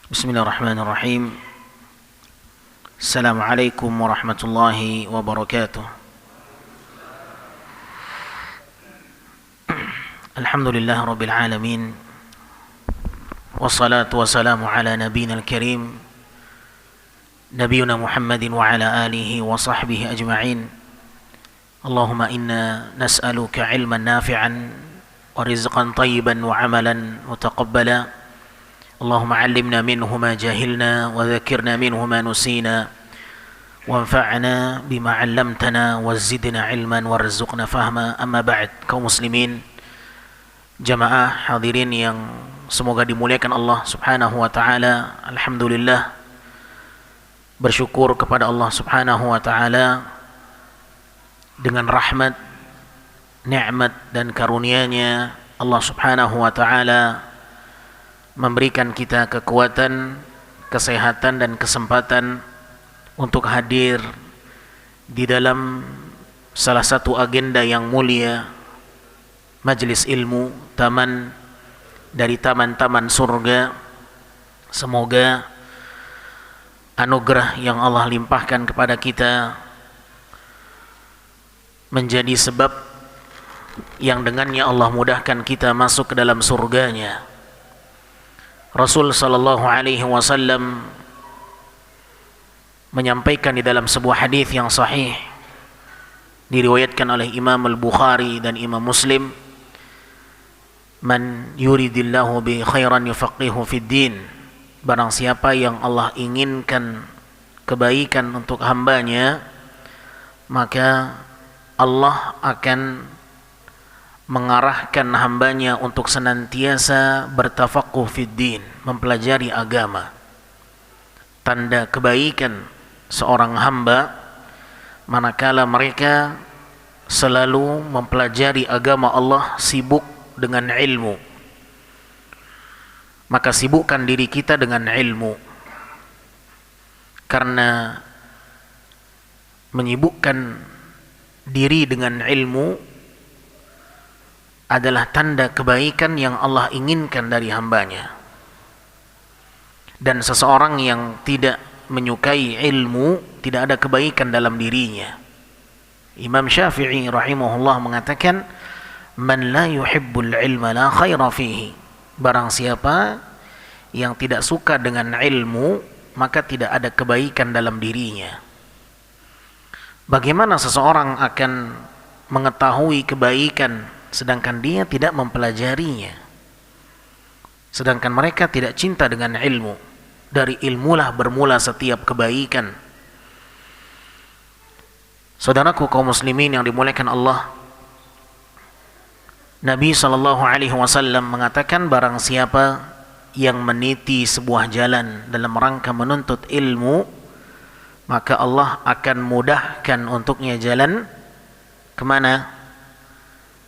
Bismillahirrahmanirrahim. Assalamualaikum warahmatullahi wabarakatuh. Alhamdulillah rabbil alamin. Wassalatu wassalamu ala nabiyina al-karim nabiyuna Muhammadin wa ala alihi wa sahbihi ajma'in. Allahumma inna nas'aluka ilman nafi'an wa rizqan tayyiban wa amalan mutaqabbala. Allahumma 'allimna minhu ma jahilna wa dzakirna minhu ma nusina wanfa'na bima 'allamtana wa zidna 'ilman warzuqna fahma. Amma ba'd. Kaum muslimin, jamaah hadirin yang semoga dimuliakan Allah Subhanahu wa taala. Alhamdulillah, bersyukur kepada Allah Subhanahu wa taala dengan rahmat, nikmat dan karunia-Nya. Allah Subhanahu wa taala memberikan kita kekuatan, kesehatan dan kesempatan untuk hadir di dalam salah satu agenda yang mulia, majelis ilmu, taman dari taman-taman surga. Semoga anugerah yang Allah limpahkan kepada kita menjadi sebab yang dengannya Allah mudahkan kita masuk ke dalam surganya. Rasul sallallahu alaihi wasallam menyampaikan di dalam sebuah hadis yang sahih, diriwayatkan oleh Imam Al-Bukhari dan Imam Muslim, man yuridillahu bi khairan yufaqihu fid din. Barang siapa yang Allah inginkan kebaikan untuk hambanya, maka Allah akan mengarahkan hambanya untuk senantiasa bertafaqquh fid din, mempelajari agama. Tanda kebaikan seorang hamba manakala mereka selalu mempelajari agama Allah, sibuk dengan ilmu. Maka sibukkan diri kita dengan ilmu, karena menyibukkan diri dengan ilmu adalah tanda kebaikan yang Allah inginkan dari hambanya. Dan seseorang yang tidak menyukai ilmu, tidak ada kebaikan dalam dirinya. Imam Syafi'i rahimahullah mengatakan, man la yuhibbul ilma la khaira fihi. Barang siapa yang tidak suka dengan ilmu, maka tidak ada kebaikan dalam dirinya. Bagaimana seseorang akan mengetahui kebaikan sedangkan dia tidak mempelajarinya? Sedangkan mereka tidak cinta dengan ilmu. Dari ilmulah bermula setiap kebaikan. Saudaraku kaum muslimin yang dimuliakan Allah, Nabi SAW mengatakan, barang siapa yang meniti sebuah jalan dalam rangka menuntut ilmu, maka Allah akan mudahkan untuknya jalan kemana?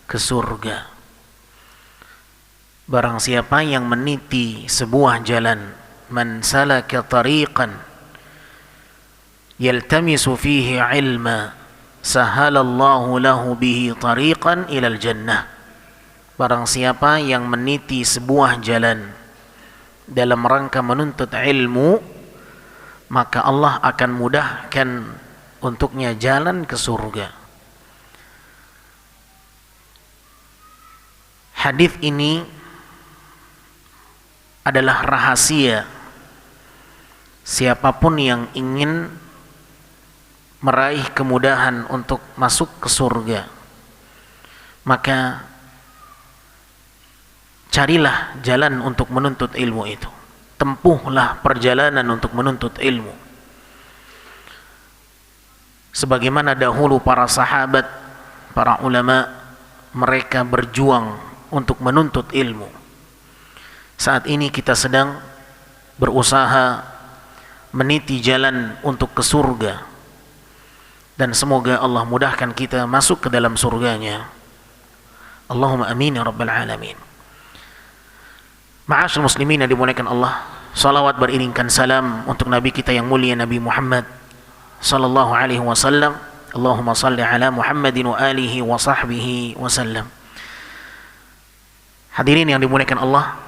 Ke surga. Barang siapa yang meniti sebuah jalan, man salaka tariqan yaltamisu fihi ilma sahalallahu lahu bihi tariqan ilal jannah. Barang siapa yang meniti sebuah jalan dalam rangka menuntut ilmu, maka Allah akan mudahkan untuknya jalan ke surga. Hadis ini adalah rahasia siapapun yang ingin meraih kemudahan untuk masuk ke surga, maka carilah jalan untuk menuntut ilmu itu. Tempuhlah perjalanan untuk menuntut ilmu. Sebagaimana dahulu para sahabat, para ulama, mereka berjuang untuk menuntut ilmu. Saat ini kita sedang berusaha meniti jalan untuk ke surga, dan semoga Allah mudahkan kita masuk ke dalam surganya. Allahumma amin ya rabbal alamin. Ma'asyiral muslimin yang dimuliakan Allah, salawat beriringkan salam untuk Nabi kita yang mulia, Nabi Muhammad sallallahu alaihi wasallam. Allahumma salli ala Muhammadin wa alihi wa sahbihi wasallam. Hadirin yang dimuliakan Allah,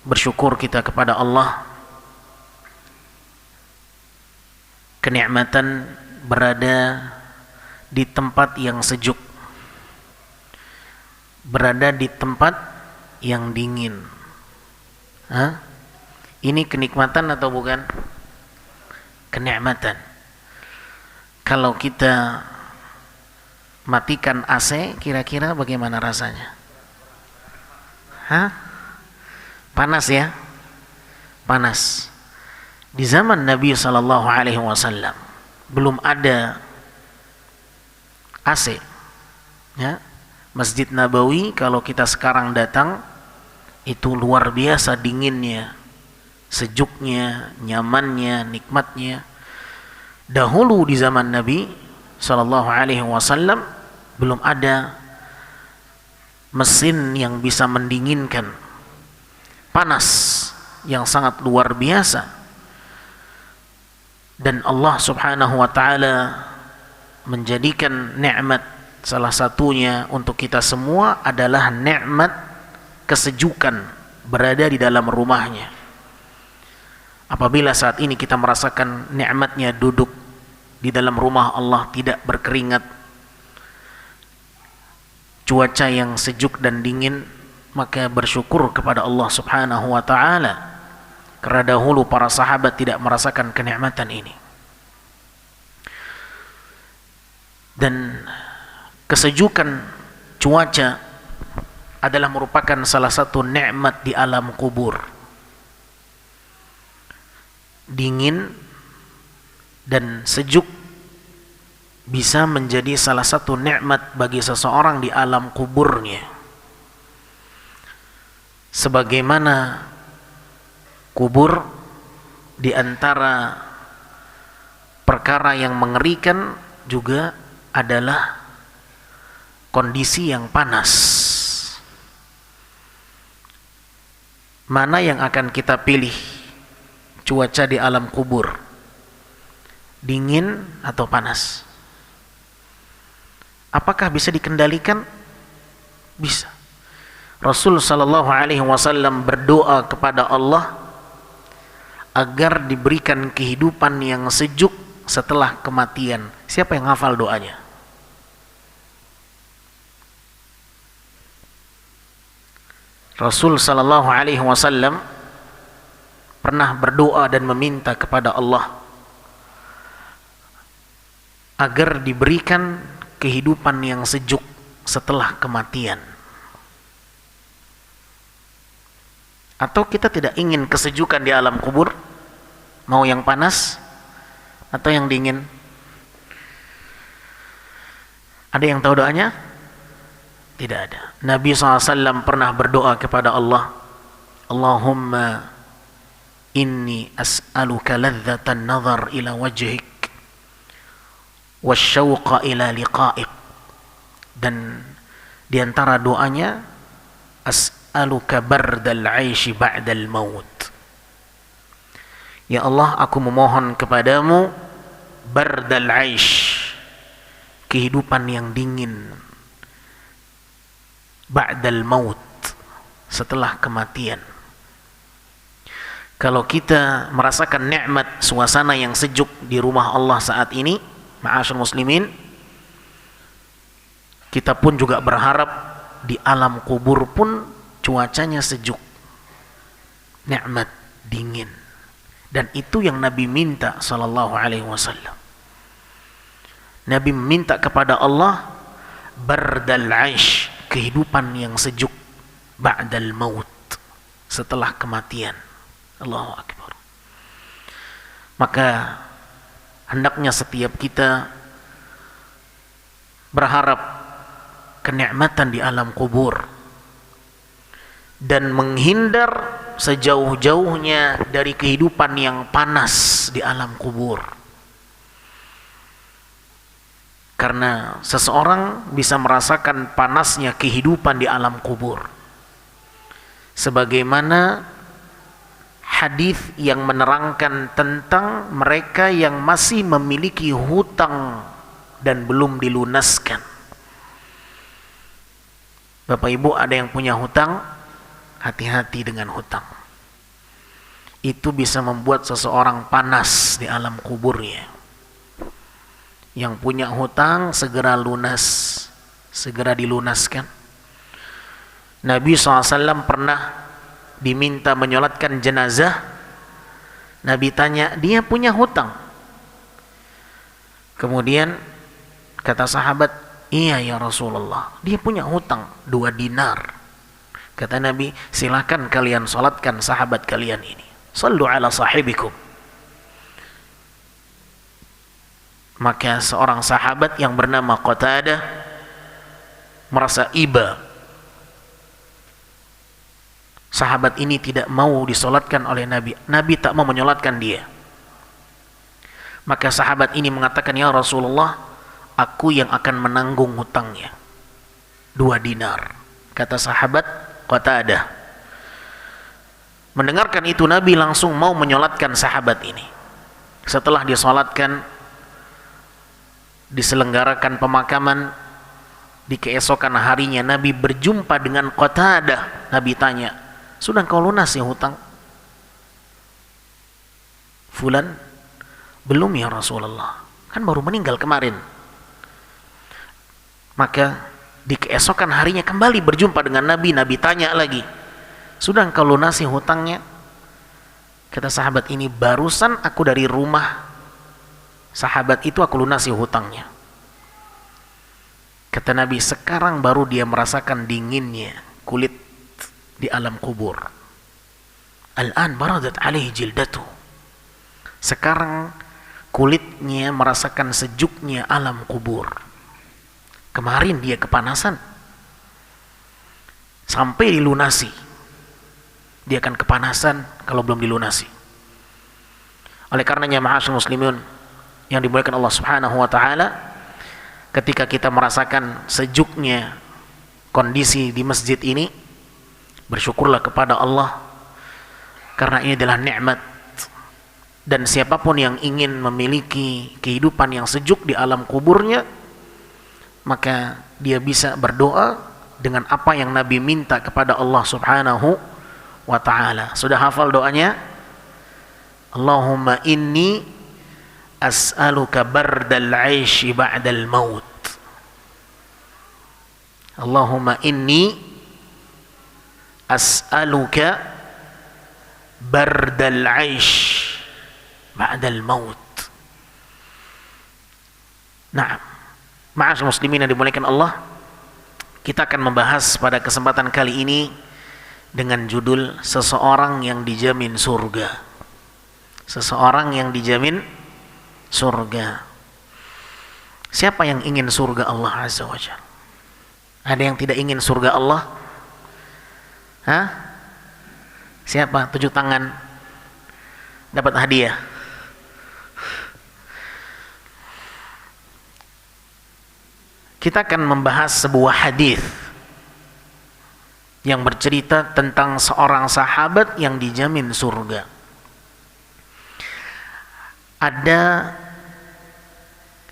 bersyukur kita kepada Allah, kenikmatan berada di tempat yang sejuk, berada di tempat yang dingin. Ini kenikmatan atau bukan? Kenikmatan. Kalau kita matikan AC, kira-kira bagaimana rasanya? Panas ya? Panas. Di zaman Nabi SAW belum ada AC. Ya. Masjid Nabawi kalau kita sekarang datang itu luar biasa dinginnya, sejuknya, nyamannya, nikmatnya. Dahulu di zaman Nabi SAW belum ada mesin yang bisa mendinginkan, panas yang sangat luar biasa. Dan Allah Subhanahu wa taala menjadikan nikmat salah satunya untuk kita semua adalah nikmat kesejukan berada di dalam rumahnya. Apabila saat ini kita merasakan nikmatnya duduk di dalam rumah Allah, tidak berkeringat, cuaca yang sejuk dan dingin, maka bersyukur kepada Allah Subhanahu wa taala. Karena dahulu para sahabat tidak merasakan kenikmatan ini. Dan kesejukan cuaca adalah merupakan salah satu nikmat di alam kubur. Dingin dan sejuk bisa menjadi salah satu nikmat bagi seseorang di alam kuburnya. Sebagaimana kubur di antara perkara yang mengerikan juga adalah kondisi yang panas. Mana yang akan kita pilih? Cuaca di alam kubur, dingin atau panas? Apakah bisa dikendalikan? Bisa. Rasul sallallahu alaihi wasallam berdoa kepada Allah agar diberikan kehidupan yang sejuk setelah kematian. Siapa yang hafal doanya? Rasul sallallahu alaihi wasallam pernah berdoa dan meminta kepada Allah agar diberikan kehidupan yang sejuk setelah kematian. Atau kita tidak ingin kesejukan di alam kubur? Mau yang panas atau yang dingin? Ada yang tahu doanya? Tidak ada. Nabi SAW pernah berdoa kepada Allah, Allahumma inni as'aluka ladzatan nazar ila wajhik wasyauqa ila liqa'ik. Dan di antara doanya, as'aluka bardal 'aishi ba'dal maut. Ya Allah, aku memohon kepadamu bardal 'aish, kehidupan yang dingin, ba'dal maut, setelah kematian. Kalau kita merasakan nikmat suasana yang sejuk di rumah Allah saat ini, ma'asyar muslimin, kita pun juga berharap di alam kubur pun cuacanya sejuk, nikmat, dingin. Dan itu yang Nabi minta sallallahu alaihi wasallam. Nabi meminta kepada Allah bardal 'aish, kehidupan yang sejuk, ba'dal maut, setelah kematian. Allahu akbar. Maka hendaknya setiap kita berharap kenikmatan di alam kubur dan menghindar sejauh-jauhnya dari kehidupan yang panas di alam kubur. Karena seseorang bisa merasakan panasnya kehidupan di alam kubur. Sebagaimana hadis yang menerangkan tentang mereka yang masih memiliki hutang dan belum dilunaskan. Bapak Ibu ada yang punya hutang, hati-hati dengan hutang. itu bisa membuat seseorang panas di alam kuburnya. Yang punya hutang segera lunas, segera dilunaskan. Nabi SAW pernah diminta menyolatkan jenazah. Nabi tanya, dia punya hutang? Kemudian kata sahabat, iya ya Rasulullah, dia punya hutang 2 dinar. Kata Nabi, silakan kalian solatkan sahabat kalian ini. Sallu ala sahibikum. Maka seorang sahabat yang bernama Qatadah merasa iba. Sahabat ini tidak mau disolatkan oleh Nabi. Nabi tak mau menyolatkan dia. Maka sahabat ini mengatakan, ya Rasulullah, aku yang akan menanggung hutangnya 2 dinar. Kata sahabat Qatadah. Mendengarkan itu Nabi langsung mau menyolatkan sahabat ini. Setelah disolatkan, diselenggarakan pemakaman, di keesokan harinya Nabi berjumpa dengan Qatadah. Nabi tanya, sudah kau lunasi hutang fulan? Belum ya Rasulullah, kan baru meninggal kemarin. Maka di keesokan harinya kembali berjumpa dengan Nabi. Nabi tanya lagi, sudah engkau lunasi hutangnya? Kata sahabat ini, barusan aku dari rumah sahabat itu aku lunasi hutangnya. Kata Nabi, sekarang baru dia merasakan dinginnya kulit di alam kubur. Al-an baradat alaihi jildatu. Sekarang kulitnya merasakan sejuknya alam kubur. Kemarin dia kepanasan. Sampai dilunasi, dia akan kepanasan kalau belum dilunasi. Oleh karenanya, ma'asyiral muslimin yang dimuliakan Allah Subhanahu wa taala, ketika kita merasakan sejuknya kondisi di masjid ini, bersyukurlah kepada Allah karena ini adalah nikmat. Dan siapapun yang ingin memiliki kehidupan yang sejuk di alam kuburnya, maka dia bisa berdoa dengan apa yang Nabi minta kepada Allah Subhanahu wa ta'ala. Sudah hafal doanya? Allahumma inni as'aluka bardal 'aishi ba'dal maut. Allahumma inni as'aluka bardal 'aish ba'dal maut. Nah, ma'asyiral muslimin yang dimuliakan Allah, kita akan membahas pada kesempatan kali ini dengan judul seseorang yang dijamin surga. Seseorang yang dijamin surga. Siapa yang ingin surga Allah Azza wa Jalla? Ada yang tidak ingin surga Allah? Hah? Siapa? 7 tangan dapat hadiah. Kita akan membahas sebuah hadis yang bercerita tentang seorang sahabat yang dijamin surga. Ada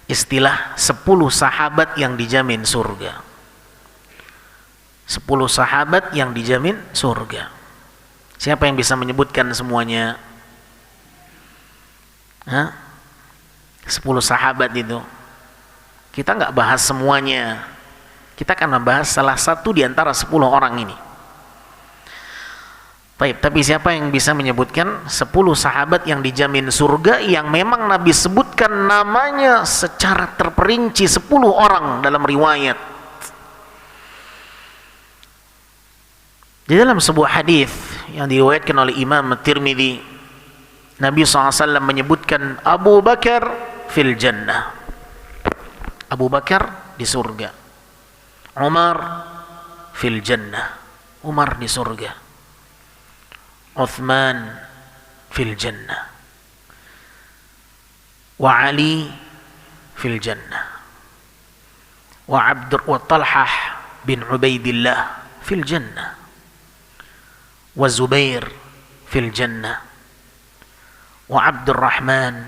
istilah 10 sahabat yang dijamin surga. 10 sahabat yang dijamin surga. Siapa yang bisa menyebutkan semuanya? 10 sahabat itu. Kita nggak bahas semuanya. Kita akan membahas salah satu di antara 10 orang ini. Baik, tapi siapa yang bisa menyebutkan 10 sahabat yang dijamin surga yang memang Nabi sebutkan namanya secara terperinci 10 orang dalam riwayat. Di dalam sebuah hadis yang diriwayatkan oleh Imam Tirmidzi, Nabi SAW menyebutkan Abu Bakar fil jannah. Abu Bakar di surga. Umar fil jannah. Umar di surga. Uthman fil jannah. Wa Ali fil jannah. Wa Talhah bin Ubaidillah fil jannah. Wa Zubair fil jannah. Wa Abdurrahman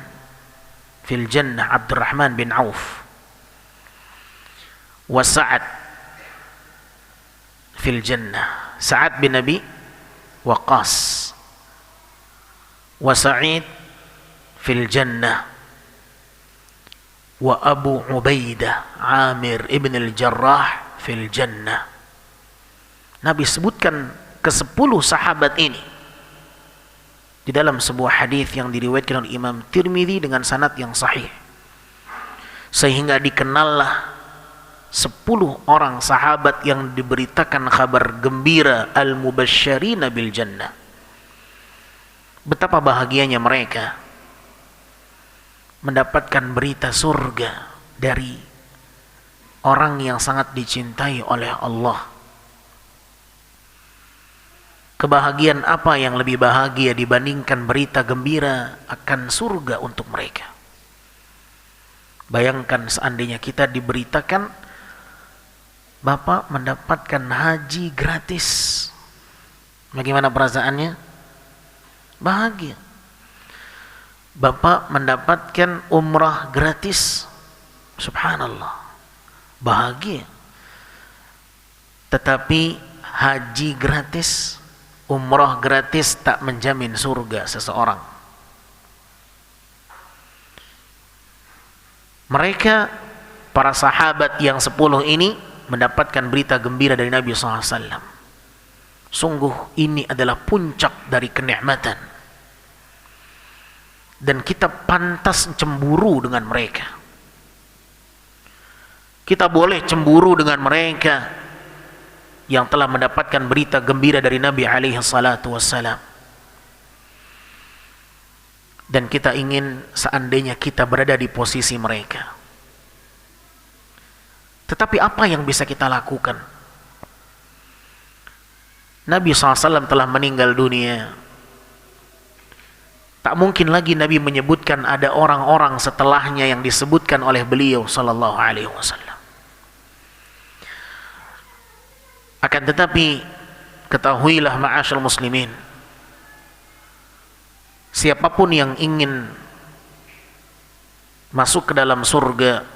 fil jannah. Abdurrahman bin Auf. Wa Sa'ad fil jannah. Sa'ad bin Nabi Waqqas. wa Sa'id fil jannah, wa Abu Ubaidah Amir ibn al-Jarrah fil jannah. Nabi sebutkan ke-10 sahabat ini di dalam sebuah hadis yang diriwayatkan oleh Imam Tirmidzi dengan sanad yang sahih, sehingga dikenallah 10 orang sahabat yang diberitakan kabar gembira al-mubasysyirina bil jannah. Betapa bahagianya mereka mendapatkan berita surga dari orang yang sangat dicintai oleh Allah. Kebahagiaan apa yang lebih bahagia dibandingkan berita gembira akan surga untuk mereka? Bayangkan seandainya kita diberitakan Bapak mendapatkan haji gratis. Bagaimana perasaannya? Bahagia. Bapak mendapatkan umrah gratis. Subhanallah. Bahagia. Tetapi haji gratis, umrah gratis tak menjamin surga seseorang. Mereka, para sahabat yang 10 ini mendapatkan berita gembira dari Nabi SAW. Sungguh ini adalah puncak dari kenikmatan, dan kita pantas cemburu dengan mereka. Kita boleh cemburu dengan mereka yang telah mendapatkan berita gembira dari Nabi alaihi salatu wassalam. Dan kita ingin seandainya kita berada di posisi mereka. Tetapi apa yang bisa kita lakukan? Nabi SAW telah meninggal dunia. Tak mungkin lagi Nabi menyebutkan ada orang-orang setelahnya yang disebutkan oleh beliau sallallahu alaihi wasallam. Akan tetapi ketahuilah ma'asyal muslimin, siapapun yang ingin masuk ke dalam surga,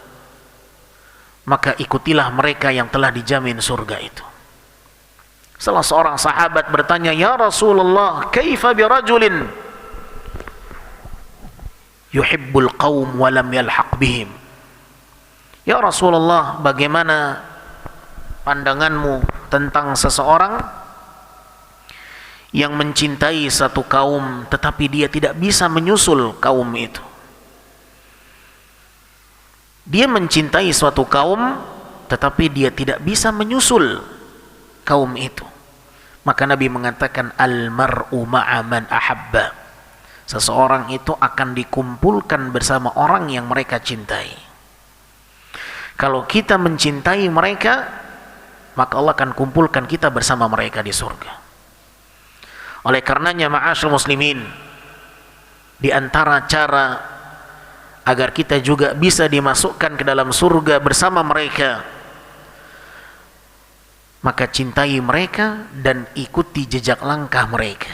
maka ikutilah mereka yang telah dijamin surga itu. Salah seorang sahabat bertanya, "Ya Rasulullah, kaifa birajulin yuhibbul qaum wa lam yalhaq bihim?" Ya Rasulullah, bagaimana pandanganmu tentang seseorang yang mencintai satu kaum tetapi dia tidak bisa menyusul kaum itu? Dia mencintai suatu kaum tetapi dia tidak bisa menyusul kaum itu. Maka Nabi mengatakan, al-mar'u ma'a man ahabba. Seseorang itu akan dikumpulkan bersama orang yang mereka cintai. Kalau kita mencintai mereka, maka Allah akan kumpulkan kita bersama mereka di surga. Oleh karenanya ma'asyil muslimin, di antara cara agar kita juga bisa dimasukkan ke dalam surga bersama mereka, maka cintai mereka dan ikuti jejak langkah mereka.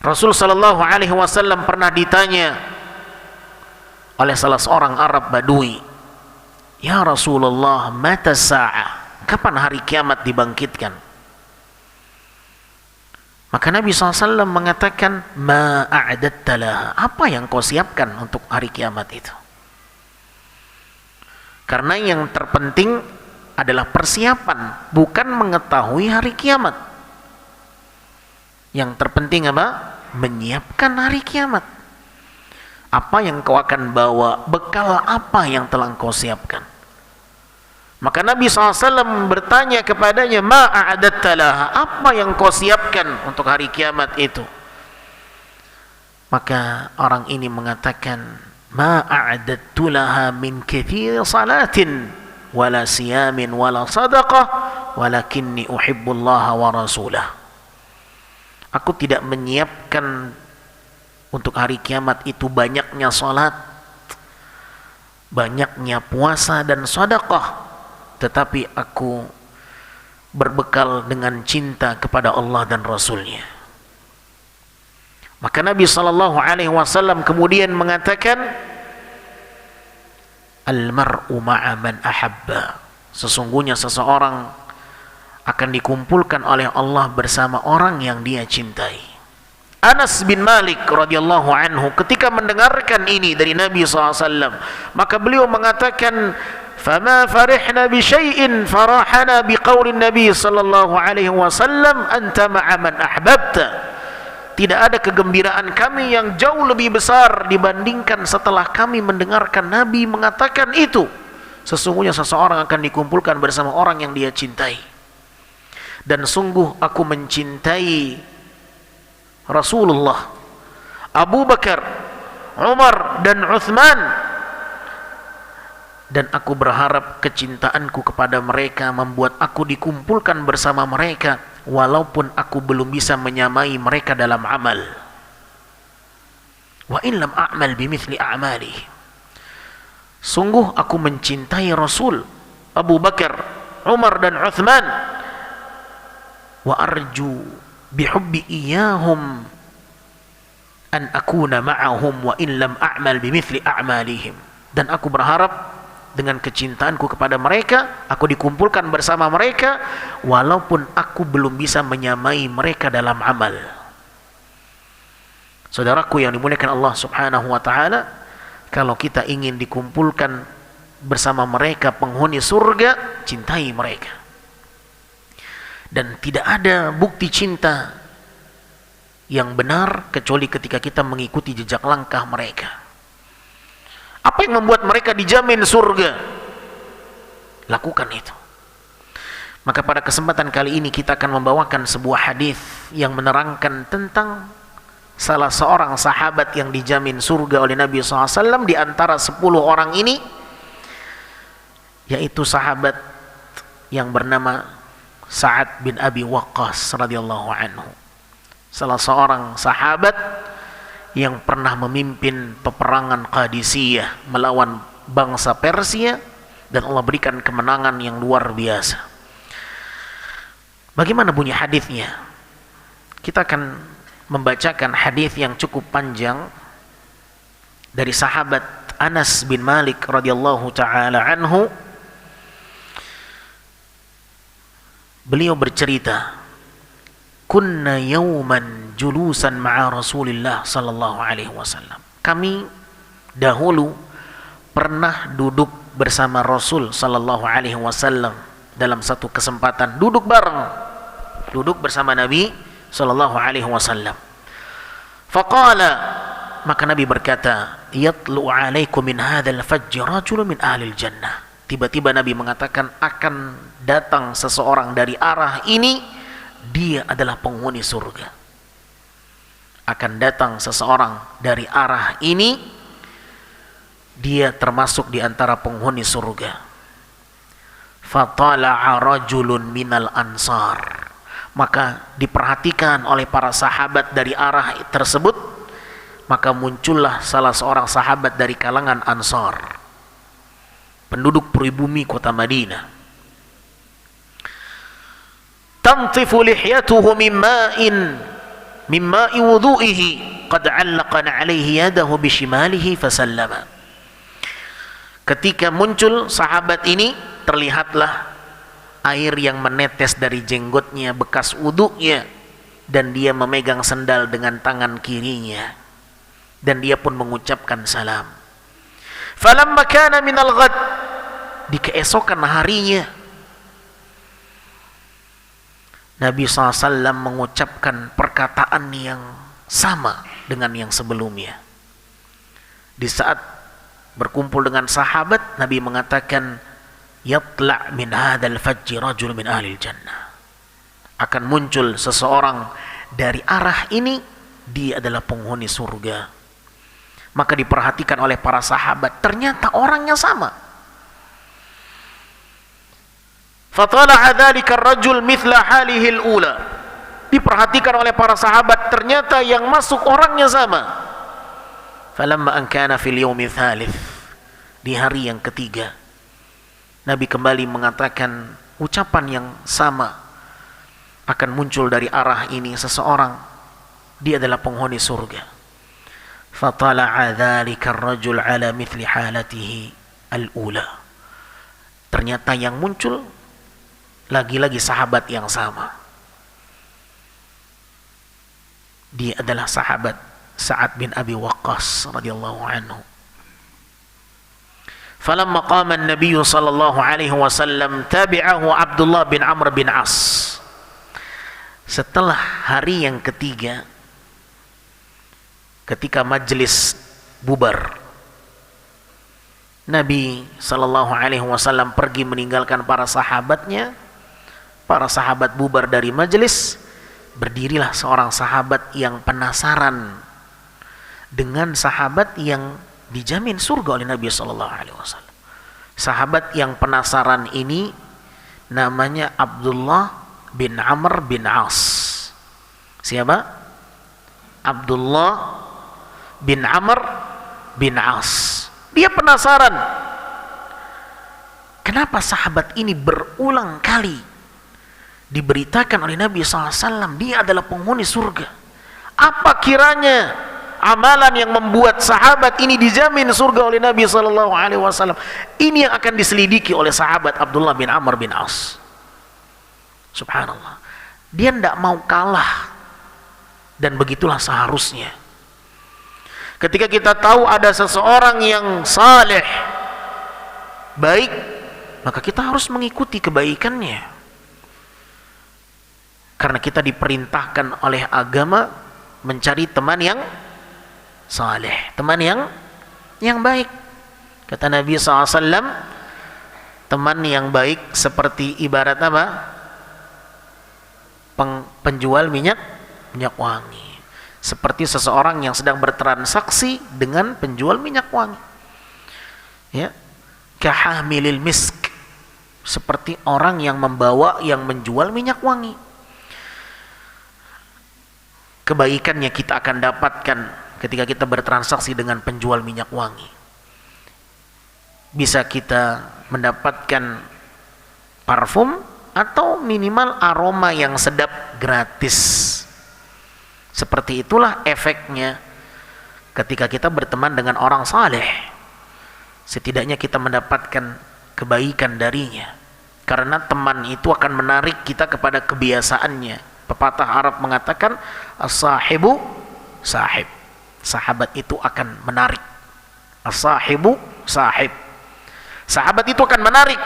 Rasul sallallahu alaihi wasallam pernah ditanya oleh salah seorang Arab Badui, "Ya Rasulullah, mata sa'ah?" Kapan hari kiamat dibangkitkan? Maka Nabi SAW mengatakan, "Ma a'adatta laha." Apa yang kau siapkan untuk hari kiamat itu? Karena yang terpenting adalah persiapan, bukan mengetahui hari kiamat. Yang terpenting apa? Menyiapkan hari kiamat. Apa yang kau akan bawa, bekal apa yang telah kau siapkan. Maka Nabi SAW bertanya kepadanya, "Ma a'adatta laha?" Apa yang kau siapkan untuk hari kiamat itu? Maka orang ini mengatakan, "Ma a'adattu laha min kathir salatin wala siyamin wala sadaqah walakinni uhibbullaha wa rasulah." Aku tidak menyiapkan untuk hari kiamat itu banyaknya salat, banyaknya puasa dan sedekah, tetapi aku berbekal dengan cinta kepada Allah dan Rasulnya. Maka Nabi SAW kemudian mengatakan, "Al-mar'u ma'a man ahabba." Sesungguhnya seseorang akan dikumpulkan oleh Allah bersama orang yang dia cintai. Anas bin Malik radhiyallahu anhu ketika mendengarkan ini dari Nabi SAW, maka beliau mengatakan, "Fama farihna bi syai'in farahana bi qaulin Nabi sallallahu alaihi wasallam anta ma'a man ahbabta." Tidak ada kegembiraan kami yang jauh lebih besar dibandingkan setelah kami mendengarkan Nabi mengatakan itu. Sesungguhnya seseorang akan dikumpulkan bersama orang yang dia cintai. Dan sungguh aku mencintai Rasulullah, Abu Bakar, Umar dan Uthman, dan aku berharap kecintaanku kepada mereka membuat aku dikumpulkan bersama mereka walaupun aku belum bisa menyamai mereka dalam amal. Wa in lam a'mal bimithli a'mali. Sungguh aku mencintai Rasul, Abu Bakar, Umar dan Uthman, wa arju bihubbi iyahum an akuna ma'ahum wa in lam a'mal bimithli a'malihim. Dan aku berharap dengan kecintaanku kepada mereka, aku dikumpulkan bersama mereka walaupun aku belum bisa menyamai mereka dalam amal. Saudaraku yang dimuliakan Allah Subhanahu wa taala, kalau kita ingin dikumpulkan bersama mereka penghuni surga, cintai mereka. Dan tidak ada bukti cinta yang benar kecuali ketika kita mengikuti jejak langkah mereka. Apa yang membuat mereka dijamin surga? Lakukan itu. Maka pada kesempatan kali ini kita akan membawakan sebuah hadis yang menerangkan tentang salah seorang sahabat yang dijamin surga oleh Nabi SAW di antara 10 orang ini, yaitu sahabat yang bernama Sa'ad bin Abi Waqqas radhiyallahu anhu. Salah seorang sahabat yang pernah memimpin peperangan Qadisiyah melawan bangsa Persia, dan Allah berikan kemenangan yang luar biasa. Bagaimana bunyi hadisnya? Kita akan membacakan hadis yang cukup panjang dari sahabat Anas bin Malik radhiyallahu taala anhu. Beliau bercerita, kunna yawman julusan ma'a Rasulillah sallallahu alaihi wasallam. Kami dahulu pernah duduk bersama Rasul sallallahu alaihi wasallam dalam satu kesempatan, duduk bersama Nabi sallallahu alaihi wasallam. Faqala, maka Nabi berkata, yatlu alaikum min hadzal fajr rajulun min ahlil jannah. Tiba-tiba Nabi mengatakan, akan datang seseorang dari arah ini, dia adalah penghuni surga. Akan datang seseorang dari arah ini, dia termasuk di antara penghuni surga. Fatala'a rajulun minal ansar. Maka diperhatikan oleh para sahabat dari arah tersebut, maka muncullah salah seorang sahabat dari kalangan Ansar, penduduk pribumi kota Madinah. Tantifu lihyatuhu min ma'i wudu'ihi qad 'allaqan 'alayhi yadahu bishimalihi fasallama. Ketika muncul sahabat ini, terlihatlah air yang menetes dari jenggotnya bekas wudunya, dan dia memegang sendal dengan tangan kirinya, dan dia pun mengucapkan salam. Falamma kana minal ghad, di keesokan harinya Nabi SAW mengucapkan perkataan yang sama dengan yang sebelumnya. Di saat berkumpul dengan sahabat, Nabi mengatakan, yatla' min hadzal fajr rajul min ahlil jannah. Akan muncul seseorang dari arah ini, dia adalah penghuni surga. Maka diperhatikan oleh para sahabat, ternyata orangnya sama. Fatala'a dzalika ar-rajul mithla halihi al-ula. Diperhatikan oleh para sahabat, ternyata yang masuk orangnya sama. Falamma an kana fil yaumi tsalits, di hari yang ketiga, Nabi kembali mengatakan ucapan yang sama, akan muncul dari arah ini seseorang, dia adalah penghuni surga. Fatala'a dzalika ar-rajul ala mithli halatihi al-ula. Ternyata yang muncul lagi-lagi sahabat yang sama. Dia adalah sahabat Sa'ad bin Abi Waqqas radhiyallahu anhu. Falamma qama an-nabiy sallallahu alaihi wasallam tabi'ahu Abdullah bin Amr bin As. Setelah hari yang ketiga, ketika majlis bubar, Nabi sallallahu alaihi wasallam pergi meninggalkan para sahabatnya. Para sahabat bubar dari majlis, berdirilah seorang sahabat yang penasaran dengan sahabat yang dijamin surga oleh Nabi sallallahu alaihi wasallam. Sahabat yang penasaran ini namanya Abdullah bin Amr bin As. Siapa? Abdullah bin Amr bin As. Dia penasaran, kenapa sahabat ini berulang kali diberitakan oleh Nabi SAW dia adalah penghuni surga. Apa kiranya amalan yang membuat sahabat ini dijamin surga oleh Nabi SAW? Ini yang akan diselidiki oleh sahabat Abdullah bin Amr bin As. Subhanallah, dia tidak mau kalah, dan begitulah seharusnya. Ketika kita tahu ada seseorang yang saleh, baik, maka kita harus mengikuti kebaikannya. Karena kita diperintahkan oleh agama mencari teman yang saleh, teman yang baik. Kata Nabi SAW, teman yang baik seperti ibarat apa? Penjual minyak wangi. Seperti seseorang yang sedang bertransaksi dengan penjual minyak wangi. Ya, kahamilil misk, seperti orang yang membawa, yang menjual minyak wangi. Kebaikannya kita akan dapatkan ketika kita bertransaksi dengan penjual minyak wangi. Bisa kita mendapatkan parfum atau minimal aroma yang sedap gratis. Seperti itulah efeknya ketika kita berteman dengan orang saleh. Setidaknya kita mendapatkan kebaikan darinya, karena teman itu akan menarik kita kepada kebiasaannya. Pepatah Arab mengatakan, as-sahibu sahib. Sahabat itu akan menarik. As-sahibu sahib. Sahabat itu akan menarik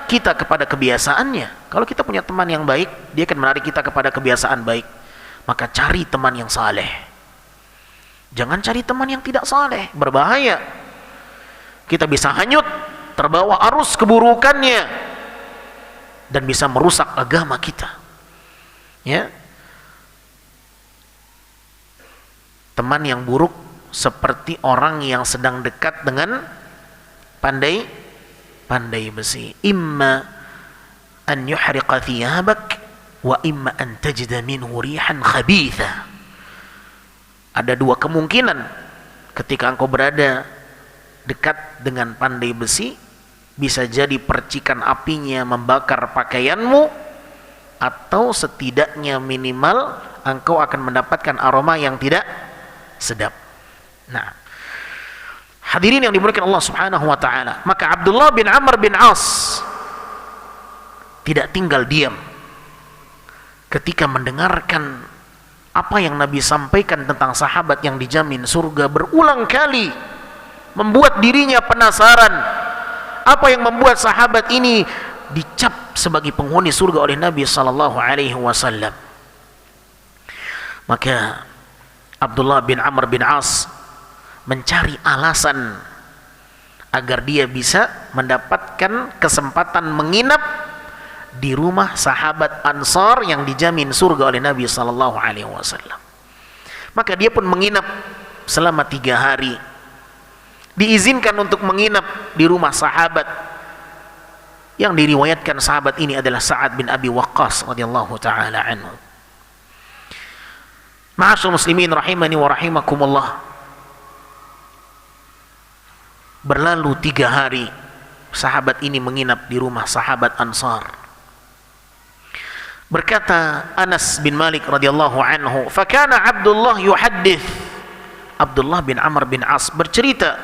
kita kepada kebiasaannya. Kalau kita punya teman yang baik, dia akan menarik kita kepada kebiasaan baik. Maka cari teman yang saleh. Jangan cari teman yang tidak saleh, berbahaya. Kita bisa hanyut, terbawa arus keburukannya, dan bisa merusak agama kita. Ya. Teman yang buruk seperti orang yang sedang dekat dengan pandai besi. Imma an yuhriqa thiyabak wa imma an tajida minhu rihan khabitha. Ada dua kemungkinan ketika engkau berada dekat dengan pandai besi. Bisa jadi percikan apinya membakar pakaianmu, atau setidaknya minimal engkau akan mendapatkan aroma yang tidak sedap. Nah, hadirin yang dimuliakan Allah Subhanahu wa taala, maka Abdullah bin Amr bin As tidak tinggal diam ketika mendengarkan apa yang Nabi sampaikan tentang sahabat yang dijamin surga. Berulang kali membuat dirinya penasaran, apa yang membuat sahabat ini dicap sebagai penghuni surga oleh Nabi sallallahu alaihi wasallam. Maka Abdullah bin Amr bin As mencari alasan agar dia bisa mendapatkan kesempatan menginap di rumah sahabat Ansar yang dijamin surga oleh Nabi sallallahu alaihi wasallam. Maka dia pun menginap selama 3 hari. Diizinkan untuk menginap di rumah sahabat yang diriwayatkan sahabat ini adalah Sa'ad bin Abi Waqqas radhiyallahu taala anhu. Ma'asyiral muslimin rahimani wa rahimakumullah. Berlalu 3 hari sahabat ini menginap di rumah sahabat Ansar. Berkata Anas bin Malik radhiyallahu anhu, "Fakana Abdullah yuhaddits." Abdullah bin Amr bin As bercerita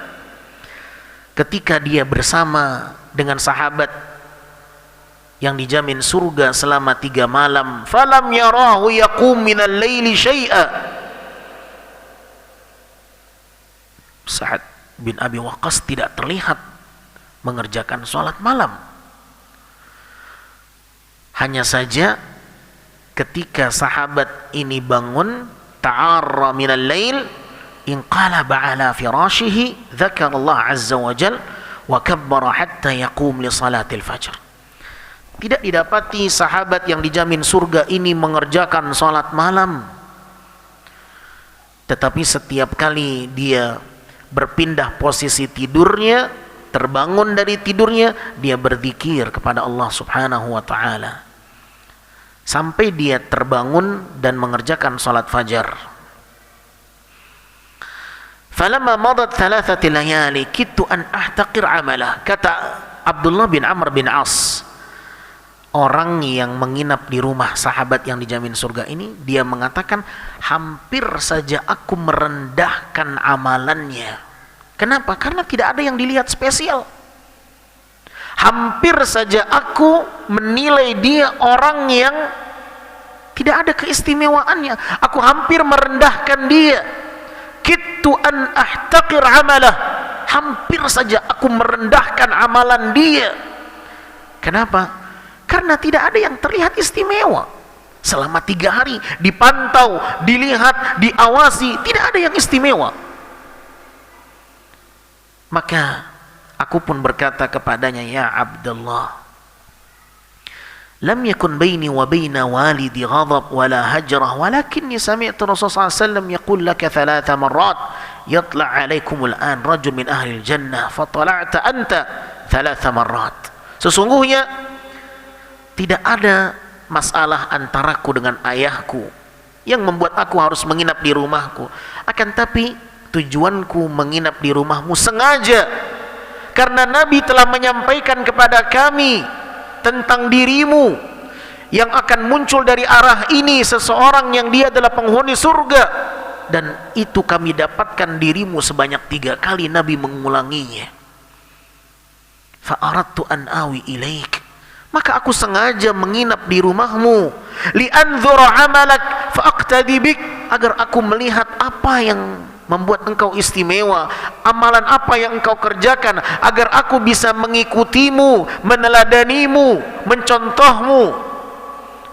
ketika dia bersama dengan sahabat yang dijamin surga selama 3 malam. Falam yarahu yaqum minal laili syai'a. Sa'ad bin Abi Waqqas tidak terlihat mengerjakan sholat malam. Hanya saja ketika sahabat ini bangun, ta'arra minal lail, inqalaba ala firashihi, dzakara Allah azza wa jal, wa kabbara hatta yaqum li salatil fajr. Tidak didapati sahabat yang dijamin surga ini mengerjakan sholat malam, tetapi setiap kali dia berpindah posisi tidurnya, terbangun dari tidurnya, dia berzikir kepada Allah subhanahu wa ta'ala sampai dia terbangun dan mengerjakan sholat fajar. Falamma madat 3 layali kittu an ahtaqir amalah. Kata Abdullah bin Amr bin As, orang yang menginap di rumah sahabat yang dijamin surga ini, dia mengatakan, hampir saja aku merendahkan amalannya. Kenapa? Karena tidak ada yang dilihat spesial. Hampir saja aku menilai dia orang yang tidak ada keistimewaannya. Aku hampir merendahkan dia. Kittu an ahtaqir amalah. Hampir saja aku merendahkan amalan dia. Kenapa? Karena tidak ada yang terlihat istimewa. Selama 3 hari dipantau, dilihat, diawasi, tidak ada yang istimewa. Maka aku pun berkata kepadanya, ya Abdullah, lam yakun baini wa baina walidi ghadab wala hajrah, walakinni sami'tu Rasulullah SAW yaqul laka 3 marrat, yatla' alaikum al-an rajul min ahli al-jannah, fatala'ta anta 3 marrat. Sesungguhnya tidak ada masalah antaraku dengan ayahku yang membuat aku harus menginap di rumahku. Akan tapi tujuanku menginap di rumahmu sengaja karena Nabi telah menyampaikan kepada kami tentang dirimu, yang akan muncul dari arah ini seseorang yang dia adalah penghuni surga, dan itu kami dapatkan dirimu sebanyak 3 kali Nabi mengulanginya. Fa'aradtu an awi ilaik, maka aku sengaja menginap di rumahmu, li'anzura amalak fa'aqtadi bik, agar aku melihat apa yang membuat engkau istimewa, amalan apa yang engkau kerjakan, agar aku bisa mengikutimu, meneladanimu, mencontohmu.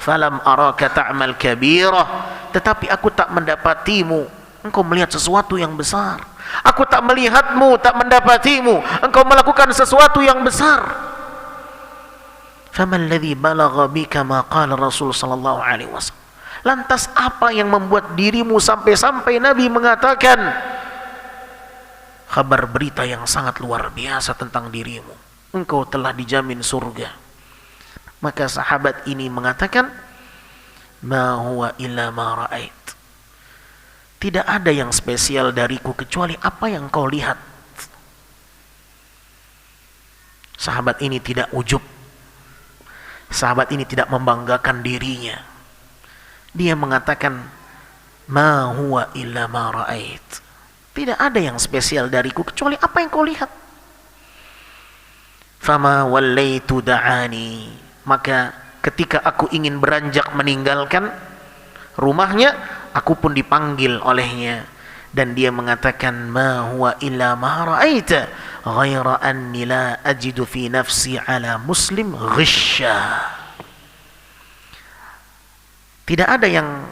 Falam araka ta'mal kabirah, tetapi aku tak mendapatimu engkau melihat sesuatu yang besar. Aku tak melihatmu, tak mendapatimu engkau melakukan sesuatu yang besar. Faman alladhi balagha bika ma qala Rasul sallallahu alaihi wasallam. Lantas apa yang membuat dirimu sampai-sampai Nabi mengatakan kabar berita yang sangat luar biasa tentang dirimu, engkau telah dijamin surga? Maka sahabat ini mengatakan, ma huwa illa ma ra'ait, tidak ada yang spesial dariku kecuali apa yang kau lihat. Sahabat ini tidak ujub, sahabat ini tidak membanggakan dirinya. Dia mengatakan, ma huwa illa ma ra'ait, tidak ada yang spesial dariku kecuali apa yang kau lihat. Fama wallaitu da'ani, maka ketika aku ingin beranjak meninggalkan rumahnya, aku pun dipanggil olehnya, dan dia mengatakan, ma huwa illa ma ra'aita ghaira anni la ajidu fi nafsi ala muslim ghisha. Tidak ada yang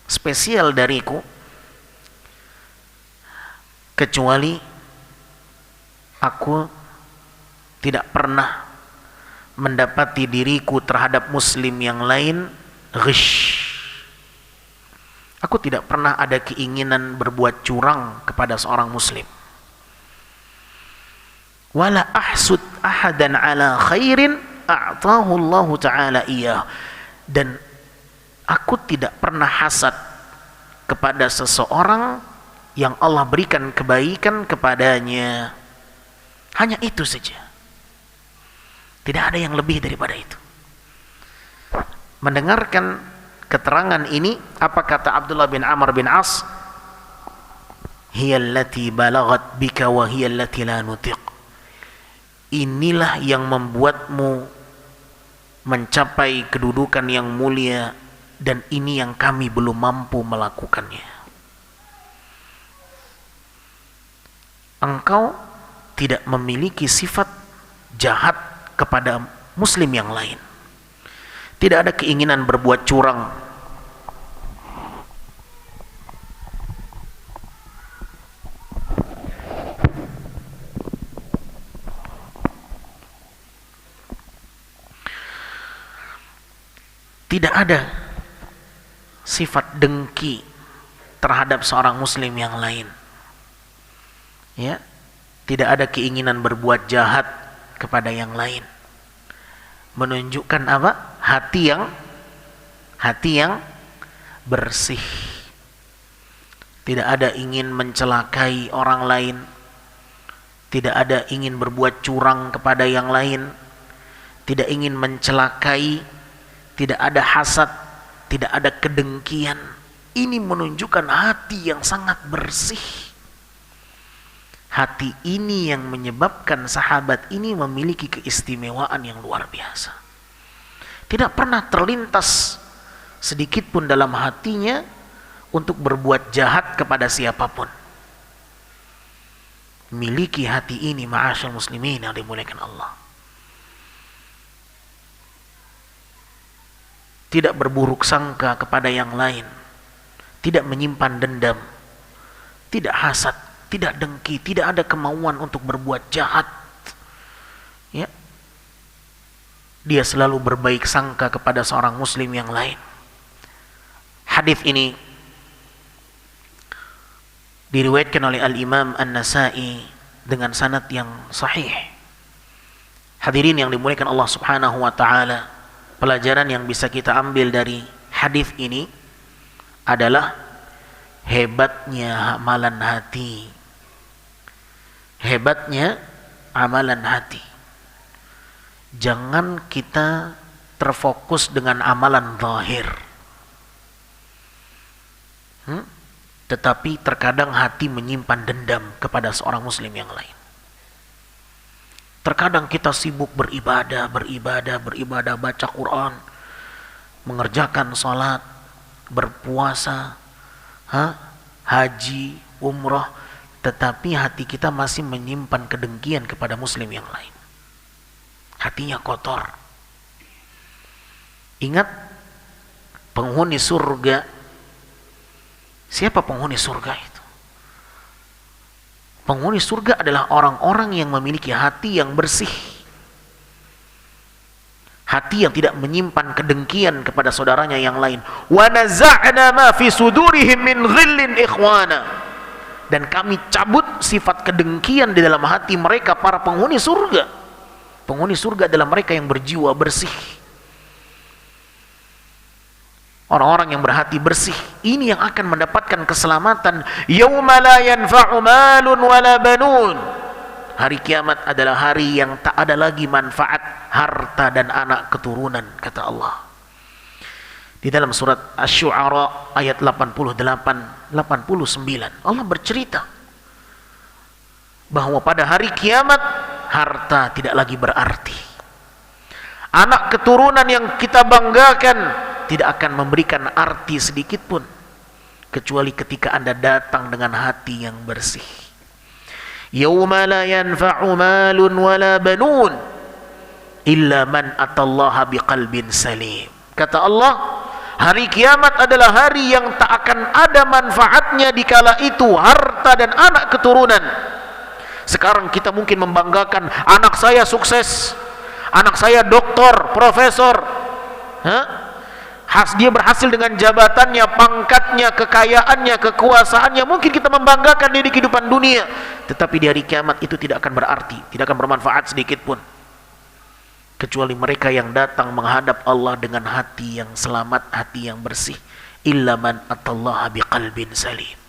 spesial dariku kecuali aku tidak pernah mendapati diriku terhadap muslim yang lain ghish. Aku tidak pernah ada keinginan berbuat curang kepada seorang muslim. Wala ahsud ahadan ala khairin a'tahu Allah Ta'ala iyah, dan aku tidak pernah hasad kepada seseorang yang Allah berikan kebaikan kepadanya. Hanya itu saja, tidak ada yang lebih daripada itu. Mendengarkan keterangan ini, apa kata Abdullah bin Amr bin As? Hiyallati balagat bika wa hiyallati la nutiq. Inilah yang membuatmu mencapai kedudukan yang mulia, dan ini yang kami belum mampu melakukannya. Engkau tidak memiliki sifat jahat kepada muslim yang lain. Tidak ada keinginan berbuat curang. Tidak ada sifat dengki terhadap seorang muslim yang lain. Ya, tidak ada keinginan berbuat jahat kepada yang lain. Menunjukkan apa? Hati yang bersih. Tidak ada ingin mencelakai orang lain. Tidak ada ingin berbuat curang kepada yang lain. Tidak ingin mencelakai. Tidak ada hasad, tidak ada kedengkian. Ini menunjukkan hati yang sangat bersih. Hati ini yang menyebabkan sahabat ini memiliki keistimewaan yang luar biasa. Tidak pernah terlintas sedikit pun dalam hatinya untuk berbuat jahat kepada siapapun. Miliki hati ini, ma'asyal muslimin yang dimuliakan Allah. Tidak berburuk sangka kepada yang lain, tidak menyimpan dendam, tidak hasad, tidak dengki, tidak ada kemauan untuk berbuat jahat. Ya. Dia selalu berbaik sangka kepada seorang muslim yang lain. Hadis ini diriwayatkan oleh Al-Imam An-Nasa'i dengan sanad yang sahih. Hadirin yang dimuliakan Allah Subhanahu wa taala, pelajaran yang bisa kita ambil dari hadis ini adalah hebatnya amalan hati. Hebatnya amalan hati. Jangan kita terfokus dengan amalan zahir. Tetapi terkadang hati menyimpan dendam kepada seorang muslim yang lain. Terkadang kita sibuk beribadah, baca Quran, mengerjakan salat, berpuasa, haji, umrah, tetapi hati kita masih menyimpan kedengkian kepada muslim yang lain. Hatinya kotor. Ingat, penghuni surga. Siapa penghuni surga itu? Penghuni surga adalah orang-orang yang memiliki hati yang bersih. Hati yang tidak menyimpan kedengkian kepada saudaranya yang lain. Wa naza'na ma fi sudurihim min ghillin ikhwana. Dan kami cabut sifat kedengkian di dalam hati mereka, para penghuni surga. Penghuni surga adalah mereka yang berjiwa bersih. Orang-orang yang berhati bersih ini yang akan mendapatkan keselamatan. Yauma la yanfa'u malun wala banun. Hari kiamat adalah hari yang tak ada lagi manfaat harta dan anak keturunan, kata Allah. Di dalam surat Asy-Syu'ara ayat 88 89 Allah bercerita bahwa pada hari kiamat harta tidak lagi berarti. Anak keturunan yang kita banggakan tidak akan memberikan arti sedikit pun kecuali ketika Anda datang dengan hati yang bersih. Yauma la yanfa'u malun wala banun illa man atallaha biqalbin salim. Kata Allah, hari kiamat adalah hari yang tak akan ada manfaatnya dikala itu harta dan anak keturunan. Sekarang kita mungkin membanggakan anak saya sukses, anak saya doktor, profesor, dia berhasil dengan jabatannya, pangkatnya, kekayaannya, kekuasaannya. Mungkin kita membanggakan dia di kehidupan dunia, tetapi di hari kiamat itu tidak akan berarti, tidak akan bermanfaat sedikit pun, kecuali mereka yang datang menghadap Allah dengan hati yang selamat, hati yang bersih. Illa man atallaha biqalbin salim.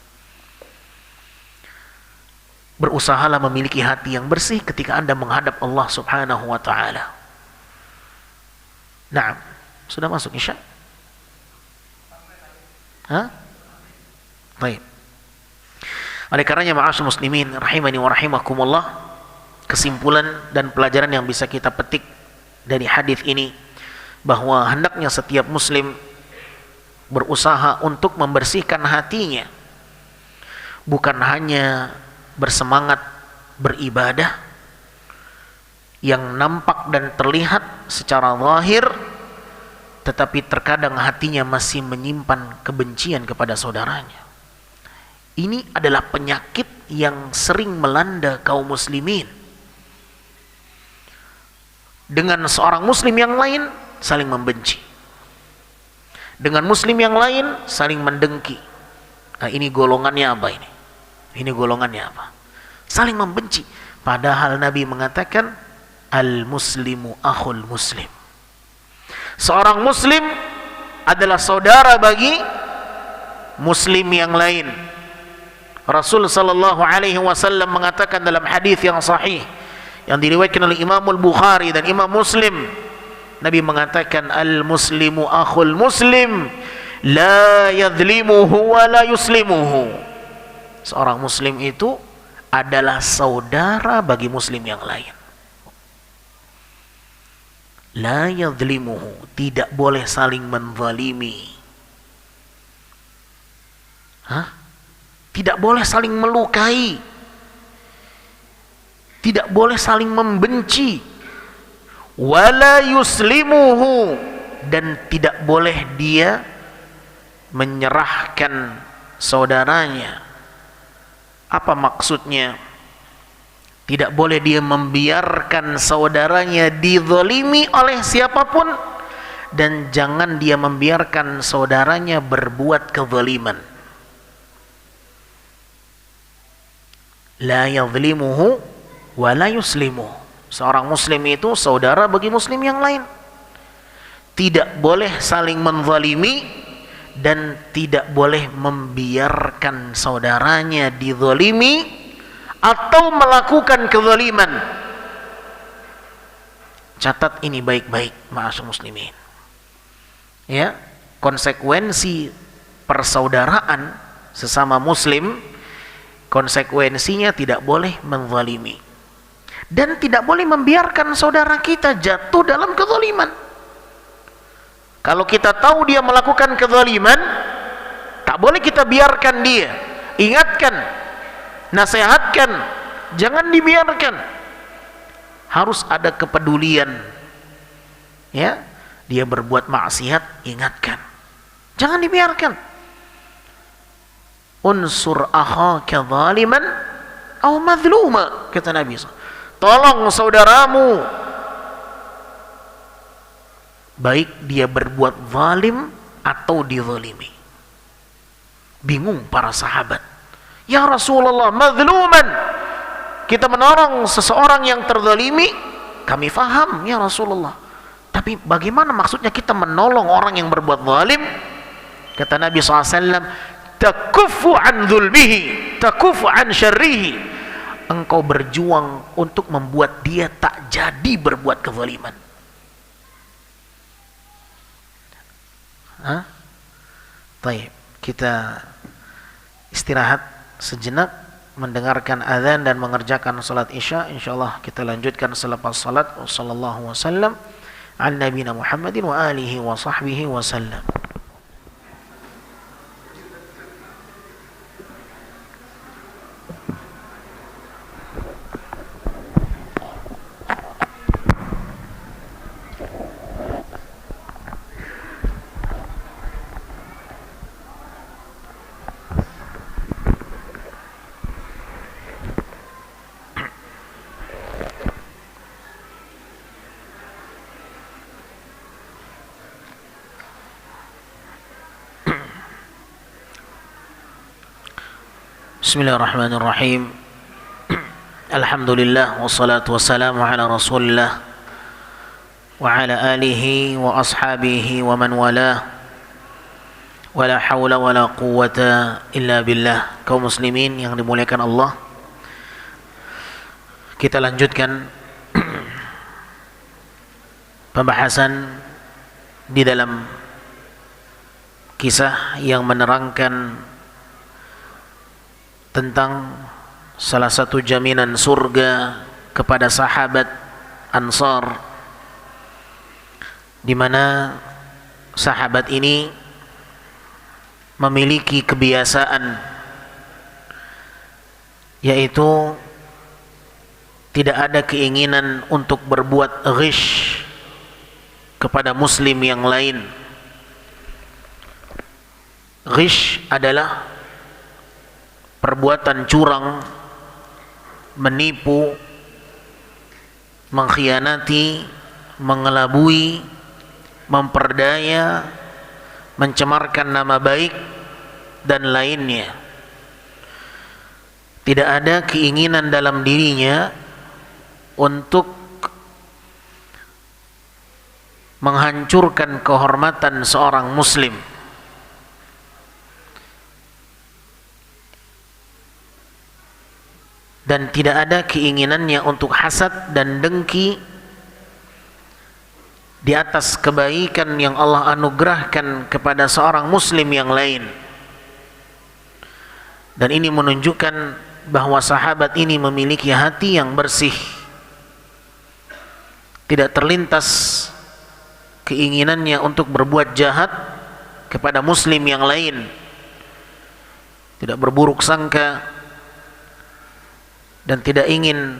Berusahalah memiliki hati yang bersih ketika Anda menghadap Allah Subhanahu wa taala. Nah, sudah masuk Isya? Baik. Oleh karenanya, ma'asyarul muslimin rahimani wa rahimakumullah, kesimpulan dan pelajaran yang bisa kita petik dari hadis ini, bahwa hendaknya setiap muslim berusaha untuk membersihkan hatinya, bukan hanya bersemangat beribadah yang nampak dan terlihat secara zahir, tetapi terkadang hatinya masih menyimpan kebencian kepada saudaranya. Ini adalah penyakit yang sering melanda kaum muslimin. Dengan seorang muslim yang lain saling membenci, dengan muslim yang lain saling mendengki. Nah, ini golongannya apa ini? Ini golongannya apa? Saling membenci. Padahal Nabi mengatakan al-muslimu akhul muslim. Seorang muslim adalah saudara bagi muslim yang lain. Rasul sallallahu alaihi wasallam mengatakan dalam hadis yang sahih yang diriwayatkan oleh Imam Al-Bukhari dan Imam Muslim, Nabi mengatakan al-muslimu akhul muslim la yadhlimuhu wa la yuslimuhu. Seorang muslim itu adalah saudara bagi muslim yang lain. La yadhlimuhu, tidak boleh saling menzalimi. Tidak boleh saling melukai, tidak boleh saling membenci. Wala yuslimuhu, dan tidak boleh dia menyerahkan saudaranya. Apa maksudnya? Tidak boleh dia membiarkan saudaranya dizalimi oleh siapapun, dan jangan dia membiarkan saudaranya berbuat kezaliman. La yadhlimuhu wa la yuslimuhu. Seorang muslim itu saudara bagi muslim yang lain. Tidak boleh saling menzalimi dan tidak boleh membiarkan saudaranya dizalimi atau melakukan kezaliman. Catat ini baik-baik, ma'asyiral muslimin. Ya, konsekuensi persaudaraan sesama muslim, konsekuensinya tidak boleh menzalimi dan tidak boleh membiarkan saudara kita jatuh dalam kezaliman. Kalau kita tahu dia melakukan kezaliman, tak boleh kita biarkan dia. Ingatkan, nasihatkan, jangan dibiarkan. Harus ada kepedulian. Ya, dia berbuat maksiat, ingatkan. Jangan dibiarkan. Unsur akhaka zaliman aw madhluma, kata Nabi SAW. Tolong saudaramu, baik dia berbuat zalim atau dizalimi. Bingung para sahabat. Ya Rasulullah, madhluman, kita menolong seseorang yang terzalimi, kami faham ya Rasulullah, tapi bagaimana maksudnya kita menolong orang yang berbuat zalim? Kata Nabi SAW, takufu an zulmihi, takufu an syarrihi. Engkau berjuang untuk membuat dia tak jadi berbuat kezaliman. Baik, kita istirahat sejenak, mendengarkan azan dan mengerjakan salat Isya. Insyaallah kita lanjutkan selepas salat. Wassallallahu wasallam ala nabiyina Muhammadin wa alihi wa sahbihi wasallam. Bismillahirrahmanirrahim. Alhamdulillah wassalatu wassalamu ala Rasulillah wa ala alihi wa ashabihi wa man walah. Wala hawla wala quwwata illa billah. Kaum muslimin yang dimuliakan Allah, kita lanjutkan pembahasan di dalam kisah yang menerangkan tentang salah satu jaminan surga kepada sahabat Ansar di mana sahabat ini memiliki kebiasaan, yaitu tidak ada keinginan untuk berbuat ghish kepada muslim yang lain. Ghish adalah perbuatan curang, menipu, mengkhianati, mengelabui, memperdaya, mencemarkan nama baik dan lainnya. Tidak ada keinginan dalam dirinya untuk menghancurkan kehormatan seorang muslim. Dan tidak ada keinginannya untuk hasad dan dengki di atas kebaikan yang Allah anugerahkan kepada seorang muslim yang lain. Dan ini menunjukkan bahwa sahabat ini memiliki hati yang bersih, tidak terlintas keinginannya untuk berbuat jahat kepada muslim yang lain, tidak berburuk sangka, dan tidak ingin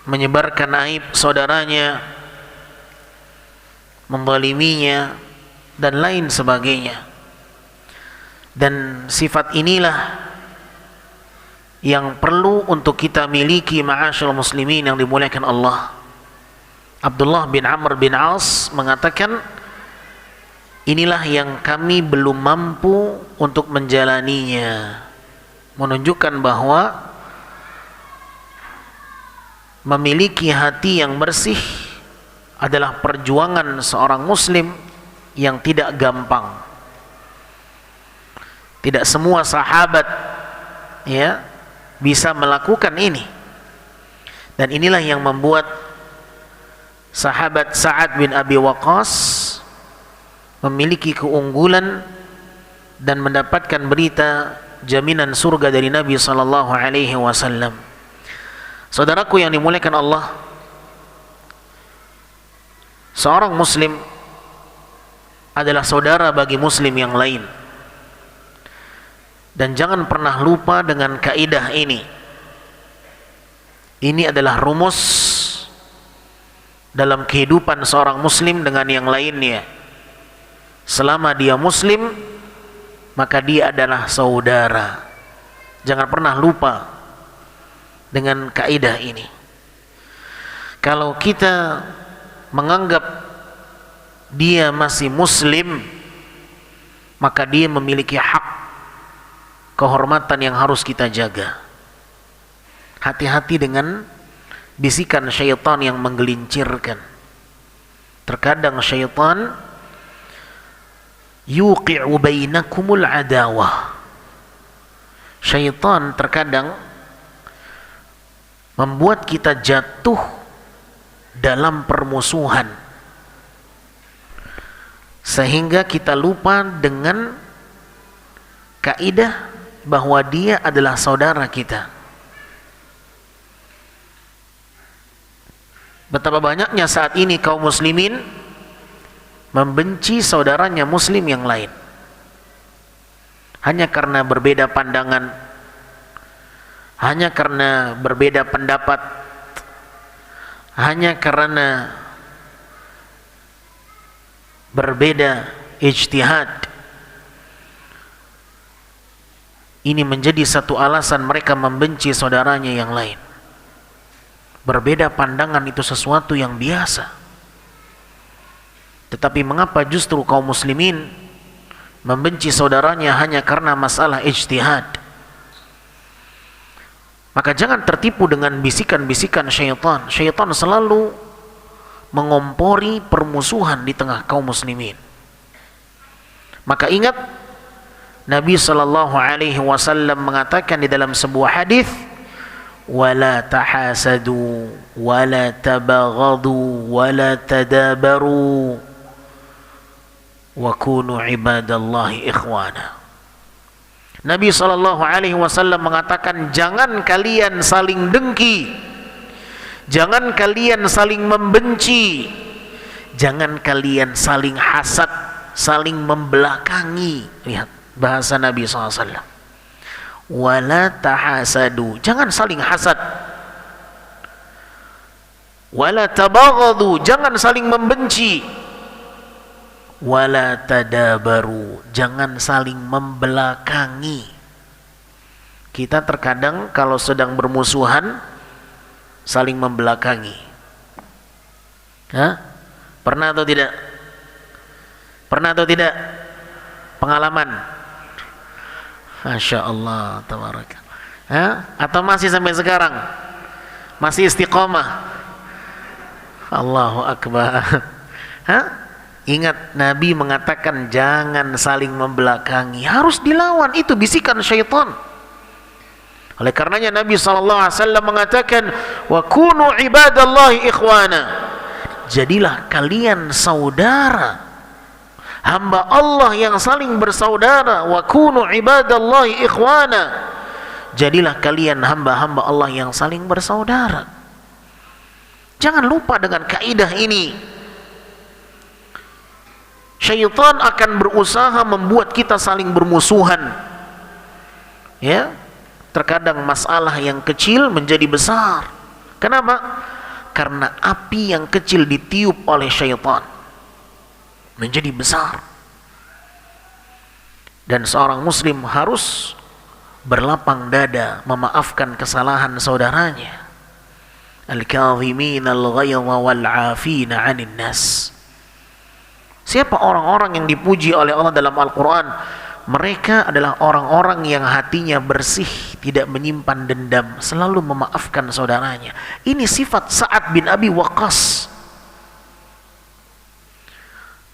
menyebarkan aib saudaranya, menzaliminya, dan lain sebagainya. Dan sifat inilah yang perlu untuk kita miliki, ma'asyiral muslimin yang dimuliakan Allah. Abdullah bin Amr bin As mengatakan, inilah yang kami belum mampu untuk menjalaninya, menunjukkan bahwa memiliki hati yang bersih adalah perjuangan seorang muslim yang tidak gampang. Tidak semua sahabat bisa melakukan ini. Dan inilah yang membuat sahabat Sa'ad bin Abi Waqqas memiliki keunggulan dan mendapatkan berita jaminan surga dari Nabi sallallahu alaihi wasallam. Saudaraku yang dimuliakan Allah, seorang muslim adalah saudara bagi muslim yang lain. Dan jangan pernah lupa dengan kaidah ini. Ini adalah rumus dalam kehidupan seorang muslim dengan yang lainnya. Selama dia muslim, maka dia adalah saudara. Jangan pernah lupa dengan kaidah ini. Kalau kita menganggap dia masih muslim, maka dia memiliki hak kehormatan yang harus kita jaga. Hati-hati dengan bisikan syaitan yang menggelincirkan. Terkadang syaitan yuqi'u bainakumul adawah. Syaitan terkadang membuat kita jatuh dalam permusuhan, sehingga kita lupa dengan kaidah bahwa dia adalah saudara kita. Betapa banyaknya saat ini kaum muslimin membenci saudaranya muslim yang lain hanya karena berbeda pandangan, hanya karena berbeda pendapat, hanya karena berbeda ijtihad. Ini menjadi satu alasan mereka membenci saudaranya yang lain. Berbeda pandangan itu sesuatu yang biasa. Tetapi mengapa justru kaum muslimin membenci saudaranya hanya karena masalah ijtihad? Maka jangan tertipu dengan bisikan-bisikan syaitan. Syaitan selalu mengompori permusuhan di tengah kaum muslimin. Maka ingat, Nabi sallallahu alaihi wasallam mengatakan di dalam sebuah hadis, "Wala tahasadu, wala tabaghadu, wala tadabaru, wa kunu ibadallahi ikhwana." Nabi sallallahu alaihi wasallam mengatakan, jangan kalian saling dengki, jangan kalian saling membenci, jangan kalian saling hasad, saling membelakangi. Lihat bahasa Nabi SAW. Wala tahasadu, jangan saling hasad. Wala tabaghadu, jangan saling membenci. Wala tadabaru, jangan saling membelakangi. Kita terkadang kalau sedang bermusuhan saling membelakangi. Hah? Pernah atau tidak? Pernah atau tidak? Pengalaman? Masya Allah, tabaraka. Atau masih sampai sekarang? Masih istiqomah? Allahu Akbar. Ingat, Nabi mengatakan jangan saling membelakangi, harus dilawan. Itu bisikan syaitan. Oleh karenanya Nabi SAW mengatakan, wa kunu ibadallahi ikhwana, jadilah kalian saudara, hamba Allah yang saling bersaudara. Wa kunu ibadallahi ikhwana, jadilah kalian hamba-hamba Allah yang saling bersaudara. Jangan lupa dengan kaidah ini. Syaitan akan berusaha membuat kita saling bermusuhan. Ya, terkadang masalah yang kecil menjadi besar. Kenapa? Karena api yang kecil ditiup oleh syaitan menjadi besar. Dan seorang muslim harus berlapang dada memaafkan kesalahan saudaranya. Al-kadhimina al-ghayza wal-'afina 'anil nas. Siapa orang-orang yang dipuji oleh Allah dalam Al-Quran? Mereka adalah orang-orang yang hatinya bersih, tidak menyimpan dendam, selalu memaafkan saudaranya. Ini sifat Sa'ad bin Abi Waqqas.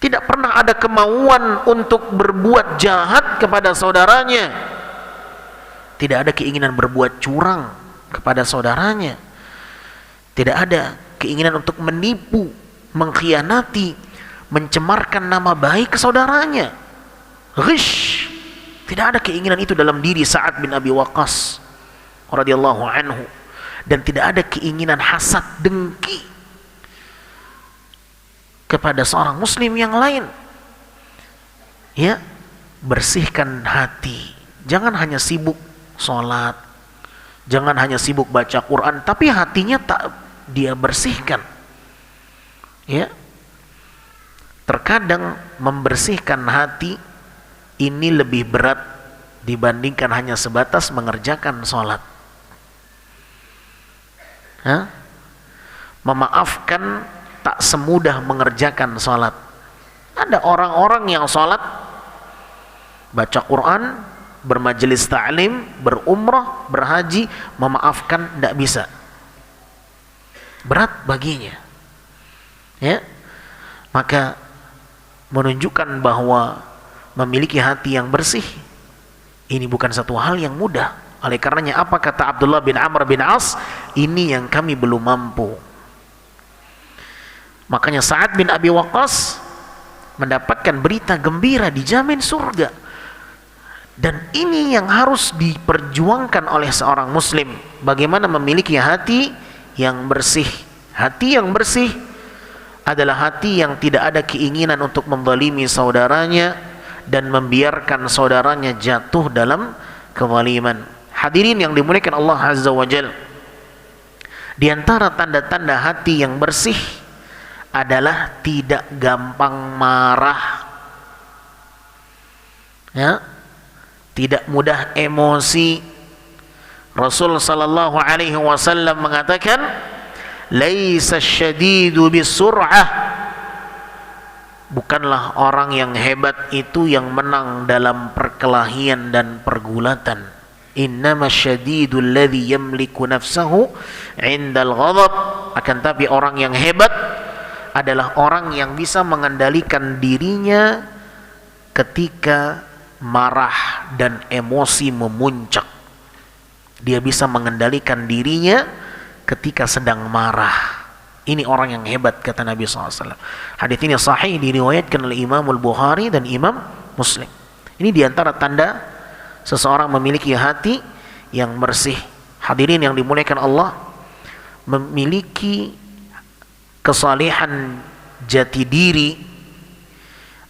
Tidak pernah ada kemauan untuk berbuat jahat kepada saudaranya. Tidak ada keinginan berbuat curang kepada saudaranya. Tidak ada keinginan untuk menipu, mengkhianati, mencemarkan nama baik saudaranya. Ghish. Tidak ada keinginan itu dalam diri Sa'ad bin Abi Waqqas radhiyallahu anhu. Dan tidak ada keinginan hasad, dengki kepada seorang muslim yang lain. Ya, bersihkan hati. Jangan hanya sibuk sholat, jangan hanya sibuk baca Quran, tapi hatinya tak dia bersihkan. Ya, terkadang membersihkan hati ini lebih berat dibandingkan hanya sebatas mengerjakan sholat. Memaafkan tak semudah mengerjakan sholat. Ada orang-orang yang sholat, baca Quran, bermajelis ta'lim, berumrah, berhaji, memaafkan tidak bisa. Berat baginya. Ya, maka menunjukkan bahwa memiliki hati yang bersih ini bukan satu hal yang mudah. Oleh karenanya apa kata Abdullah bin Amr bin As? Ini yang kami belum mampu. Makanya Sa'ad bin Abi Waqqas mendapatkan berita gembira, dijamin surga. Dan ini yang harus diperjuangkan oleh seorang muslim. Bagaimana memiliki hati yang bersih. Hati yang bersih adalah hati yang tidak ada keinginan untuk menzalimi saudaranya dan membiarkan saudaranya jatuh dalam kezaliman. Hadirin yang dimuliakan Allah Azza wa Jalla, di antara tanda-tanda hati yang bersih adalah tidak gampang marah. Ya, tidak mudah emosi. Rasul sallallahu alaihi wasallam mengatakan, laisa syadidu bisur'ah, bukanlah orang yang hebat itu yang menang dalam perkelahian dan pergulatan. Innama syadidul ladzi yamliku nafsahu 'indal ghadab, akan tapi orang yang hebat adalah orang yang bisa mengendalikan dirinya ketika marah dan emosi memuncak. Dia bisa mengendalikan dirinya ketika sedang marah. Ini orang yang hebat, kata Nabi SAW. Hadits ini sahih, diriwayatkan oleh Imam Al-Bukhari dan Imam Muslim. Ini diantara tanda seseorang memiliki hati yang bersih. Hadirin yang dimuliakan Allah, memiliki kesalehan jati diri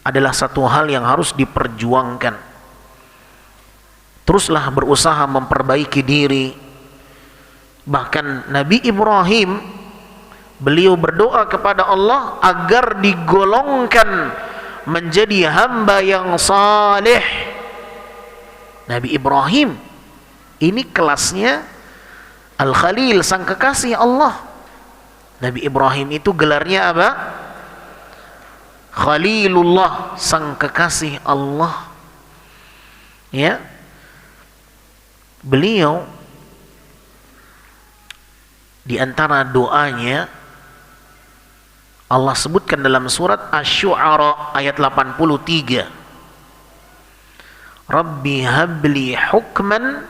adalah satu hal yang harus diperjuangkan. Teruslah berusaha memperbaiki diri. Bahkan Nabi Ibrahim, beliau berdoa kepada Allah agar digolongkan menjadi hamba yang saleh. Nabi Ibrahim ini kelasnya Al-Khalil, sang kekasih Allah. Nabi Ibrahim itu gelarnya apa? Khalilullah, sang kekasih Allah. Ya. Beliau di antara doanya Allah sebutkan dalam surat Asy-Syu'ara ayat 83. Rabbi habli hukman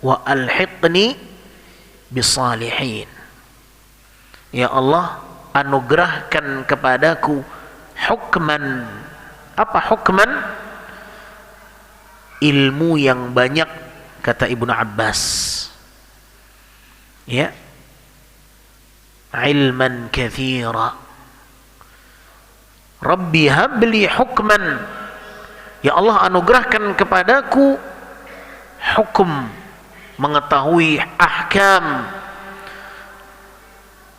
wa alhiqni bisalihin. Ya Allah, anugerahkan kepadaku hukman. Apa hukman? Ilmu yang banyak, kata Ibnu Abbas. Ya. Ilman katsira. Rabbi habli hukman. Ya Allah, anugerahkan kepadaku hukum, mengetahui ahkam,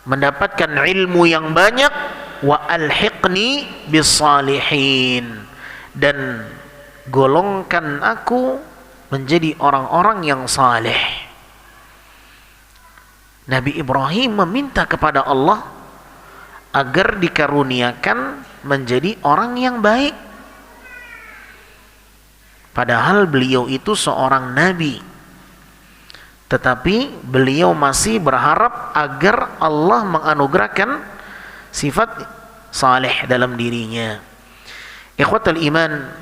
mendapatkan ilmu yang banyak, wa alhiqni bisalihin, dan golongkan aku menjadi orang-orang yang saleh. Nabi Ibrahim meminta kepada Allah agar dikaruniakan menjadi orang yang baik. Padahal beliau itu seorang nabi, tetapi beliau masih berharap agar Allah menganugerahkan sifat saleh dalam dirinya. Ikhwatul iman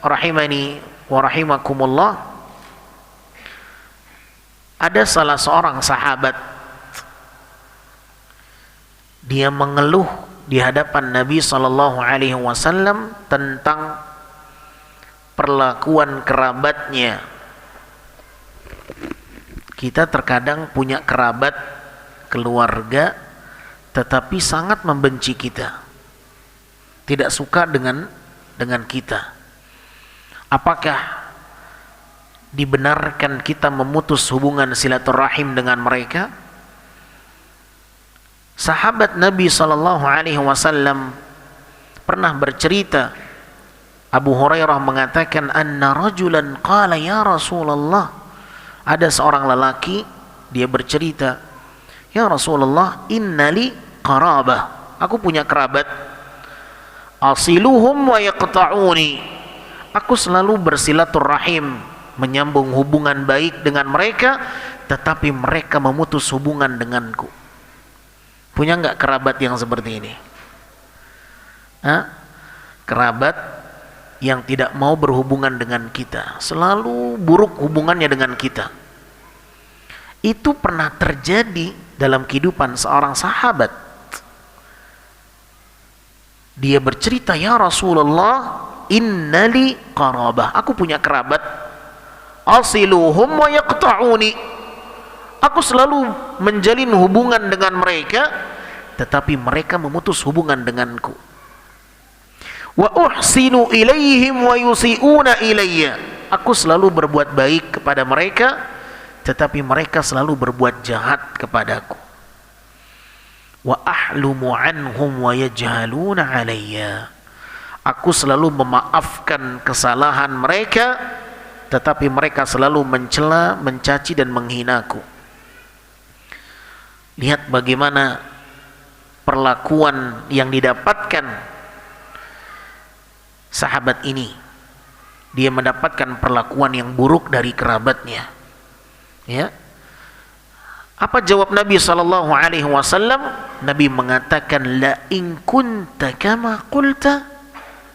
rahimani wa rahimakumullah, ada salah seorang sahabat, dia mengeluh di hadapan Nabi sallallahu alaihi wasallam tentang perlakuan kerabatnya. Kita terkadang punya kerabat, keluarga, tetapi sangat membenci kita, tidak suka dengan kita. Apakah dibenarkan kita memutus hubungan silaturahim dengan mereka? Sahabat Nabi sallallahu alaihi wasallam pernah bercerita, Abu Hurairah mengatakan, anna rajulan qala ya Rasulullah, ada seorang lelaki, dia bercerita, ya Rasulullah, innali qarabah, aku punya kerabat, asiluhum wa yaqta'uni, aku selalu bersilaturahim, menyambung hubungan baik dengan mereka, tetapi mereka memutus hubungan denganku. Punya enggak kerabat yang seperti ini? Kerabat yang tidak mau berhubungan dengan kita, selalu buruk hubungannya dengan kita. Itu pernah terjadi dalam kehidupan seorang sahabat. Dia bercerita, ya Rasulullah, innali qarabah, aku punya kerabat, asiluhum wa yaqta'uni, aku selalu menjalin hubungan dengan mereka, tetapi mereka memutus hubungan denganku. Wa uhsinu ilaihim wa yusi'una ilayya, aku selalu berbuat baik kepada mereka, tetapi mereka selalu berbuat jahat kepadaku. Wa ahlumu anhum wa yajhaluna alayya, aku selalu memaafkan kesalahan mereka, tetapi mereka selalu mencela, mencaci dan menghinaku. Lihat bagaimana perlakuan yang didapatkan sahabat ini. Dia mendapatkan perlakuan yang buruk dari kerabatnya. Ya. Apa jawab Nabi sallallahu alaihi wasallam? Nabi mengatakan, la in kunta kama qulta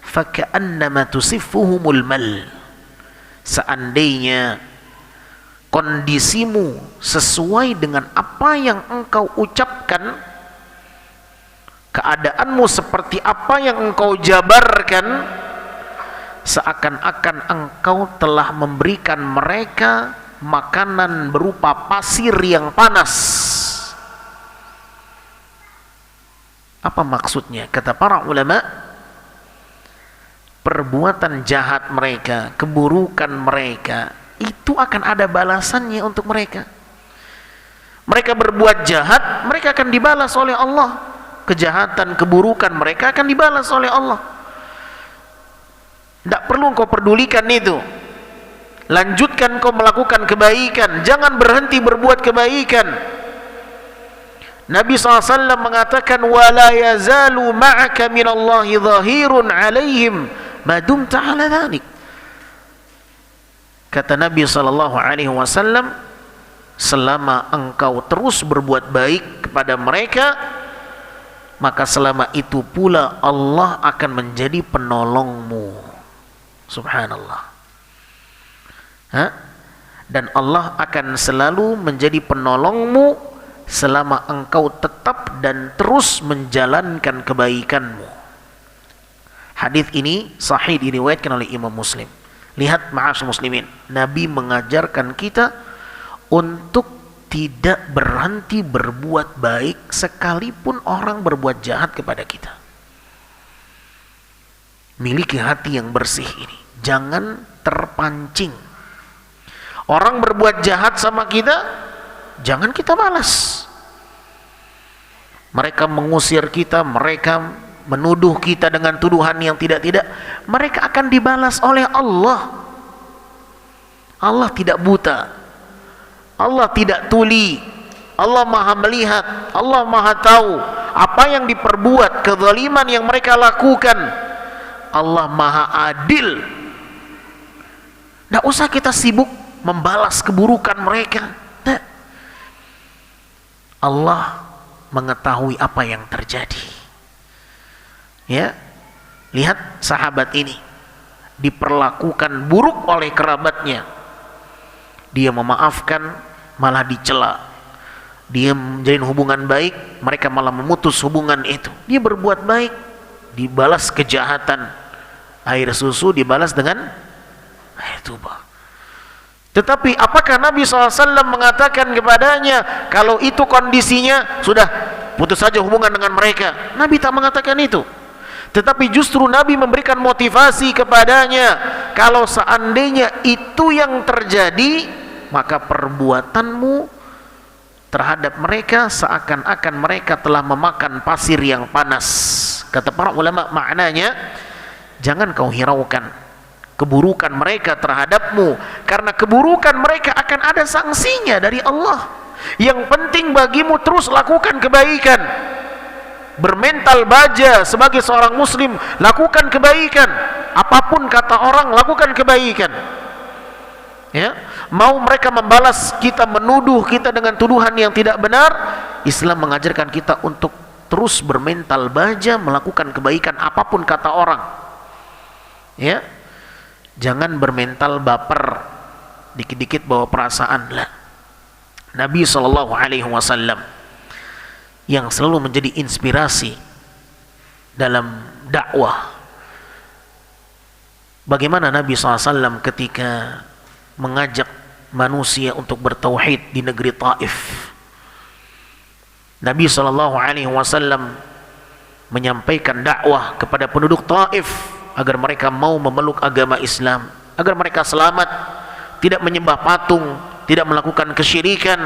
faka'annama tusiffuhumul mal. Seandainya kondisimu sesuai dengan apa yang engkau ucapkan, keadaanmu seperti apa yang engkau jabarkan, seakan-akan engkau telah memberikan mereka makanan berupa pasir yang panas. Apa maksudnya? Kata para ulama, perbuatan jahat mereka, keburukan mereka, itu akan ada balasannya untuk mereka. Mereka berbuat jahat, mereka akan dibalas oleh Allah. Kejahatan, keburukan mereka akan dibalas oleh Allah. Tidak perlu engkau pedulikan itu. Lanjutkan kau melakukan kebaikan, jangan berhenti berbuat kebaikan. Nabi SAW mengatakan, وَلَا يَزَالُ مَعَكَ مِنَ اللَّهِ ظَهِيرٌ عَلَيْهِمْ مَا دُمْتَ عَلَى ذَلِكَ. Kata Nabi SAW, selama engkau terus berbuat baik kepada mereka, maka selama itu pula Allah akan menjadi penolongmu. Subhanallah. Dan Allah akan selalu menjadi penolongmu selama engkau tetap dan terus menjalankan kebaikanmu. Hadis ini sahih diriwayatkan oleh Imam Muslim. Lihat ma'asyiral muslimin, Nabi mengajarkan kita untuk tidak berhenti berbuat baik sekalipun orang berbuat jahat kepada kita. Miliki hati yang bersih ini, jangan terpancing. Orang berbuat jahat sama kita, jangan kita balas. Mereka mengusir kita, mereka menuduh kita dengan tuduhan yang tidak-tidak, mereka akan dibalas oleh Allah. Allah tidak buta, Allah tidak tuli, Allah maha melihat, Allah maha tahu apa yang diperbuat, kezaliman yang mereka lakukan. Allah maha adil. Tidak usah kita sibuk membalas keburukan mereka. Allah mengetahui apa yang terjadi. Ya, lihat sahabat ini diperlakukan buruk oleh kerabatnya. Dia memaafkan, malah dicela. Dia menjalin hubungan baik, mereka malah memutus hubungan itu. Dia berbuat baik, dibalas kejahatan. Air susu dibalas dengan air tuba. Tetapi apakah Nabi SAW mengatakan kepadanya, kalau itu kondisinya, sudah putus saja hubungan dengan mereka? Nabi tak mengatakan itu. Tetapi justru Nabi memberikan motivasi kepadanya, kalau seandainya itu yang terjadi, maka perbuatanmu terhadap mereka seakan-akan mereka telah memakan pasir yang panas. Kata para ulama, maknanya jangan kau hiraukan keburukan mereka terhadapmu, karena keburukan mereka akan ada sanksinya dari Allah. Yang penting bagimu terus lakukan kebaikan, bermental baja sebagai seorang muslim, lakukan kebaikan. Apapun kata orang, lakukan kebaikan. Ya, mau mereka membalas kita, menuduh kita dengan tuduhan yang tidak benar, Islam mengajarkan kita untuk terus bermental baja, melakukan kebaikan apapun kata orang. Ya, jangan bermental baper, dikit-dikit bawa perasaan lah. Nabi SAW yang selalu menjadi inspirasi dalam dakwah. Bagaimana Nabi SAW ketika mengajak manusia untuk bertauhid di negeri Taif. Nabi SAW menyampaikan dakwah kepada penduduk Taif agar mereka mau memeluk agama Islam, agar mereka selamat, tidak menyembah patung, tidak melakukan kesyirikan.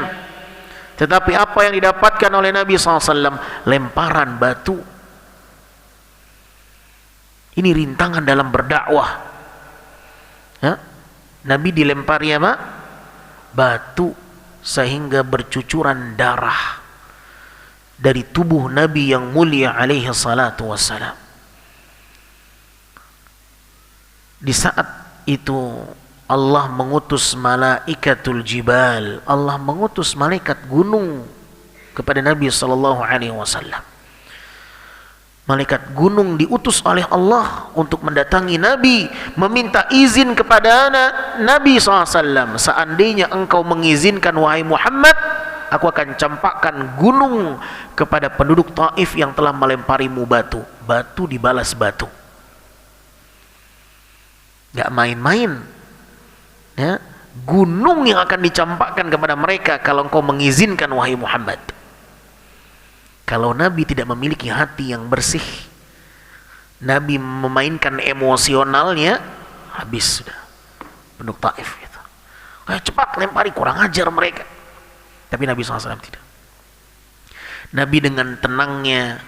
Tetapi apa yang didapatkan oleh Nabi SAW? Lemparan batu. Ini rintangan dalam berdakwah. Nabi dilempari apa? Batu, sehingga bercucuran darah dari tubuh Nabi yang mulia alaihi salatu wassalam. Di saat itu Allah mengutus malaikatul jibal, Allah mengutus malaikat gunung kepada Nabi SAW. Malaikat gunung diutus oleh Allah untuk mendatangi Nabi, meminta izin kepada Nabi SAW. Seandainya engkau mengizinkan wahai Muhammad, aku akan campakkan gunung kepada penduduk Taif yang telah melemparimu batu. Batu dibalas batu. Gak main-main, ya, gunung yang akan dicampakkan kepada mereka kalau engkau mengizinkan wahai Muhammad. Kalau Nabi tidak memiliki hati yang bersih, Nabi memainkan emosionalnya, habis sudah penduduk Taif gitu. Cepat lempari, kurang ajar mereka. Tapi Nabi SAW tidak. Nabi dengan tenangnya,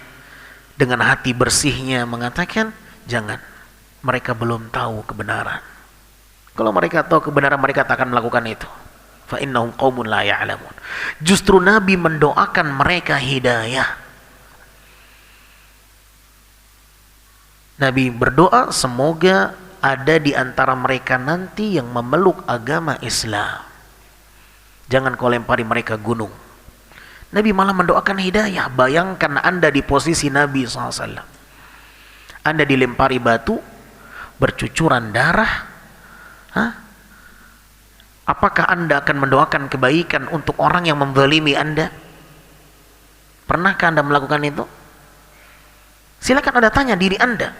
dengan hati bersihnya mengatakan, jangan, mereka belum tahu kebenaran. Kalau mereka tahu kebenaran, mereka tak akan melakukan itu. Fa innahum qaumun la ya'lamun. Justru Nabi mendoakan mereka hidayah. Nabi berdoa semoga ada di antara mereka nanti yang memeluk agama Islam. Jangan kau lempari mereka gunung. Nabi malah mendoakan hidayah. Bayangkan Anda di posisi Nabi SAW. Anda dilempari batu, bercucuran darah. Apakah Anda akan mendoakan kebaikan untuk orang yang menzalimi Anda? Pernahkah Anda melakukan itu? Silakan Anda tanya diri Anda.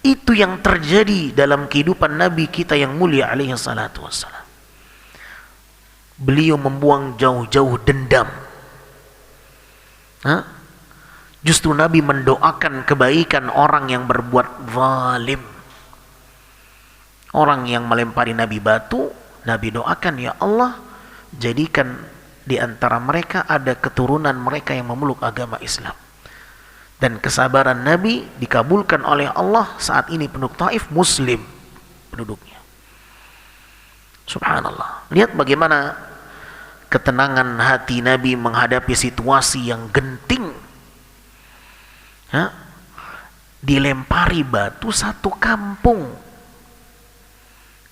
Itu yang terjadi dalam kehidupan Nabi kita yang mulia alaihi salatu wassalam. Beliau membuang jauh-jauh dendam. Justru Nabi mendoakan kebaikan orang yang berbuat zalim. Orang yang melempari Nabi batu, Nabi doakan, ya Allah, jadikan di antara mereka ada keturunan mereka yang memeluk agama Islam. Dan kesabaran Nabi dikabulkan oleh Allah. Saat ini penduduk Taif Muslim penduduknya. Subhanallah. Lihat bagaimana ketenangan hati Nabi menghadapi situasi yang genting. Dilempari batu satu kampung.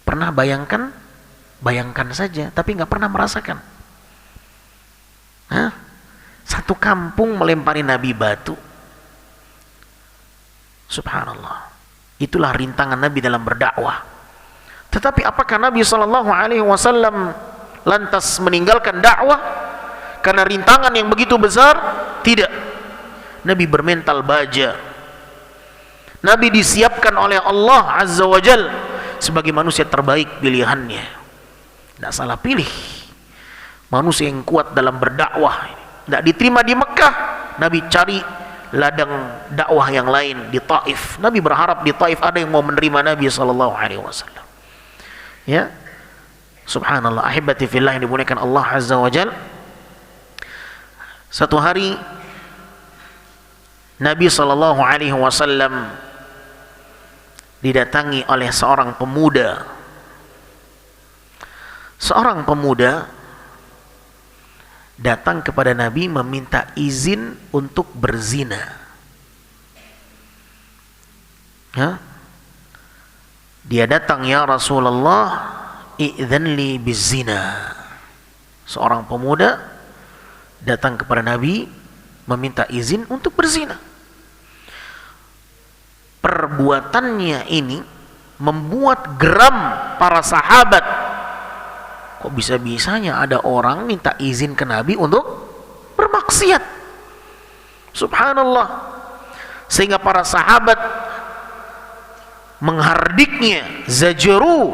Pernah bayangkan? Bayangkan saja, tapi nggak pernah merasakan. Satu kampung melempari Nabi batu. Subhanallah. Itulah rintangan Nabi dalam berdakwah. Tetapi apakah Nabi SAW lantas meninggalkan dakwah karena rintangan yang begitu besar? Tidak. Nabi bermental baja. Nabi disiapkan oleh Allah Azza wa Jal sebagai manusia terbaik pilihannya. Tidak salah pilih. Manusia yang kuat dalam berdakwah. Tidak diterima di Mekah, Nabi cari ladang dakwah yang lain di Taif. Nabi berharap di Taif ada yang mau menerima Nabi SAW. Ya, subhanallah. Ahibati fillah yang dimuliakan Allah Azza wa Jal. Satu hari Nabi SAW didatangi oleh seorang pemuda. Seorang pemuda datang kepada Nabi meminta izin untuk berzina. Dia datang, ya Rasulullah, i'dhanli bizina. Seorang pemuda datang kepada Nabi meminta izin untuk berzina. Perbuatannya ini membuat geram para sahabat. Kok bisa-bisanya ada orang minta izin ke Nabi untuk bermaksiat? Subhanallah. Sehingga para sahabat menghardiknya, zajaru,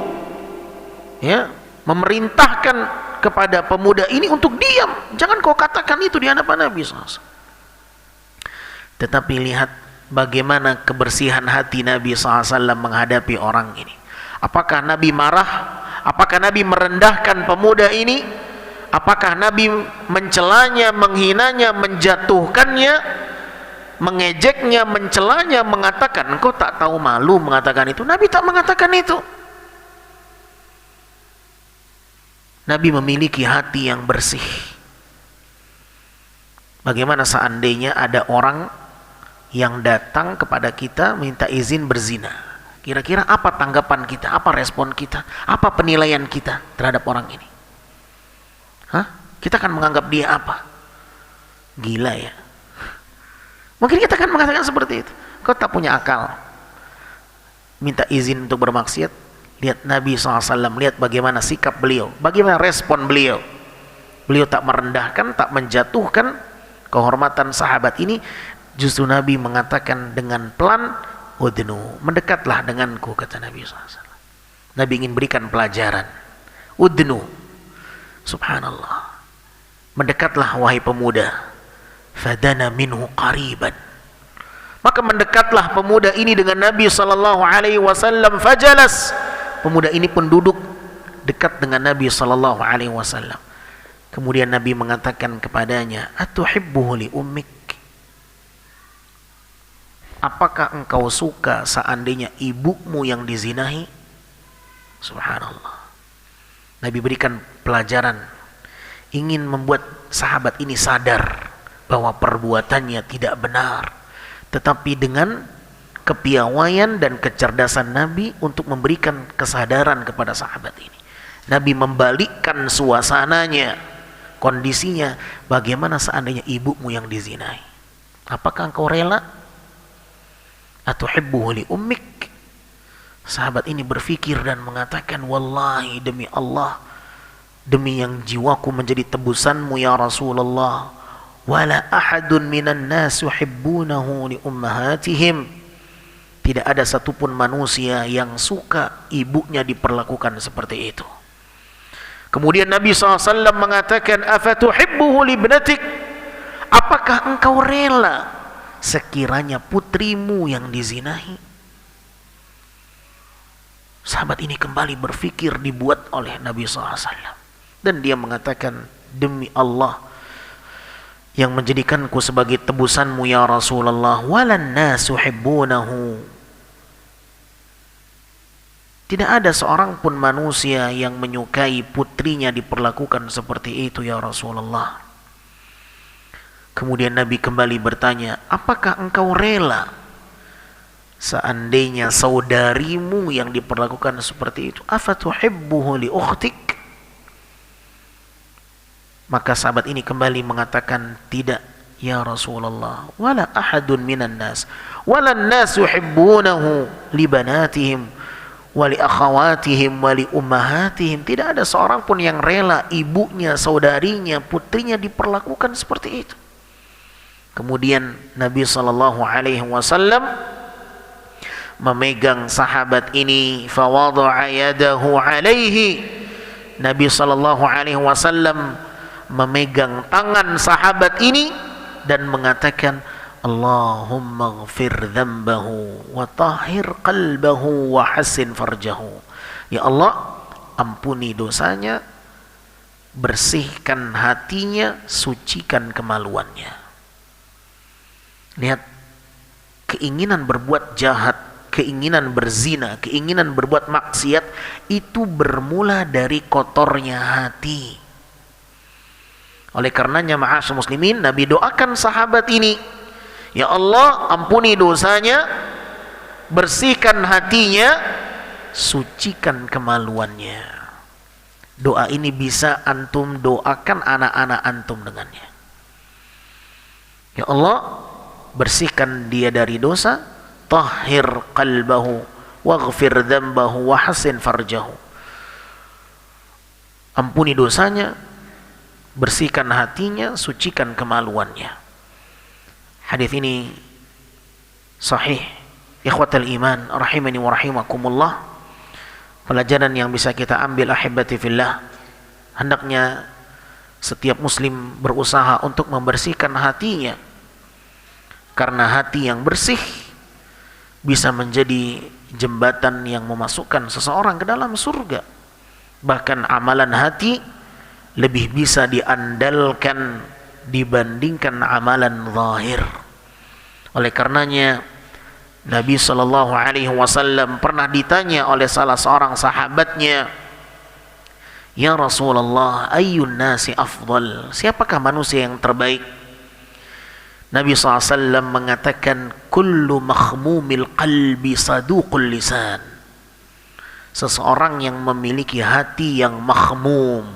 ya, memerintahkan kepada pemuda ini untuk diam. Jangan kau katakan itu di hadapan Nabi SAW. Tetapi lihat bagaimana kebersihan hati Nabi SAW menghadapi orang ini. Apakah Nabi marah? Apakah Nabi merendahkan pemuda ini? Apakah Nabi mencelanya, menghinanya, menjatuhkannya, mengejeknya, mencelanya, mengatakan engkau tak tahu malu mengatakan itu? Nabi tak mengatakan itu. Nabi memiliki hati yang bersih. Bagaimana seandainya ada orang yang datang kepada kita minta izin berzina? Kira-kira apa tanggapan kita? Apa respon kita? Apa penilaian kita terhadap orang ini? Kita akan menganggap dia apa? Gila ya. Mungkin kita akan mengatakan seperti itu. Kau tak punya akal. Minta izin untuk bermaksiat. Lihat Nabi SAW, lihat bagaimana sikap beliau, bagaimana respon beliau. Beliau tak merendahkan, tak menjatuhkan kehormatan sahabat ini. Justru Nabi mengatakan dengan pelan, udnu, mendekatlah denganku, kata Nabi SAW. Nabi ingin berikan pelajaran. Udnu, subhanallah, mendekatlah wahai pemuda. fadana minhu qariban. Maka mendekatlah pemuda ini dengan Nabi sallallahu alaihi wasallam, fajalas. Pemuda ini pun duduk dekat dengan Nabi sallallahu alaihi wasallam. Kemudian Nabi mengatakan kepadanya, atuhibbuhu li ummik? Apakah engkau suka seandainya ibumu yang dizinahi? Subhanallah. Nabi berikan pelajaran, ingin membuat sahabat ini sadar bahwa perbuatannya tidak benar, tetapi dengan kepiawaian dan kecerdasan Nabi untuk memberikan kesadaran kepada sahabat ini, Nabi membalikkan suasananya, kondisinya. Bagaimana seandainya ibumu yang dizinai? Apakah engkau rela? Atuhibbuhu li ummik? Sahabat ini berfikir dan mengatakan, wallahi, demi Allah, demi yang jiwaku menjadi tebusanmu ya Rasulullah, wala ahadun minan nas yuhibbunahu li ummahatihim. Tidak ada satupun manusia yang suka ibunya diperlakukan seperti itu. Kemudian Nabi SAW mengatakan, afatuhibbuhu li ibnatik? Apakah engkau rela sekiranya putrimu yang dizinahi? Sahabat ini kembali berfikir, dibuat oleh Nabi SAW, dan dia mengatakan, demi Allah yang menjadikanku sebagai tebusanmu ya Rasulullah, walan nasu hibbunahu. Tidak ada seorang pun manusia yang menyukai putrinya diperlakukan seperti itu ya Rasulullah. Kemudian Nabi kembali bertanya, apakah engkau rela seandainya saudarimu yang diperlakukan seperti itu? Afatuhibbuhu li ukhtik? Maka sahabat ini kembali mengatakan, tidak ya Rasulullah, wala ahadun minan nas, wala an-nas yuhibbunahu li banatihim wa li akhawatihim wa li ummahatihim. Tidak ada seorang pun yang rela ibunya, saudarinya, putrinya diperlakukan seperti itu. Kemudian Nabi sallallahu alaihi wasallam memegang sahabat ini, fawadha'a yadahu alaihi. Nabi sallallahu alaihi wasallam memegang tangan sahabat ini dan mengatakan, Allahumma ghfir dhanbahu wa tahhir qalbahu wa hassin farjahu. Ya Allah, ampuni dosanya, bersihkan hatinya, sucikan kemaluannya. Lihat, keinginan berbuat jahat, keinginan berzina, keinginan berbuat maksiat itu bermula dari kotornya hati. Oleh karenanya, ma'asyar muslimin, Nabi doakan sahabat ini, ya Allah, ampuni dosanya, bersihkan hatinya, sucikan kemaluannya. Doa ini bisa antum doakan anak-anak antum dengannya. Ya Allah, bersihkan dia dari dosa, tahhir qalbahu, waghfir dhanbahu, wa hassin farjahu. Ampuni dosanya, bersihkan hatinya, sucikan kemaluannya. Hadis ini sahih. Ikhwatal iman rahimani wa rahimakumullah. Pelajaran yang bisa kita ambil ahibati fillah, hendaknya setiap muslim berusaha untuk membersihkan hatinya, karena hati yang bersih bisa menjadi jembatan yang memasukkan seseorang ke dalam surga. Bahkan amalan hati lebih bisa diandalkan dibandingkan amalan zahir. Oleh karenanya Nabi sallallahu alaihi wasallam pernah ditanya oleh salah seorang sahabatnya, ya Rasulullah, ayyun nasi afdal? Siapakah manusia yang terbaik? Nabi SAW mengatakan, kullu makhmumil qalbi saduqul lisan. Seseorang yang memiliki hati yang makhmum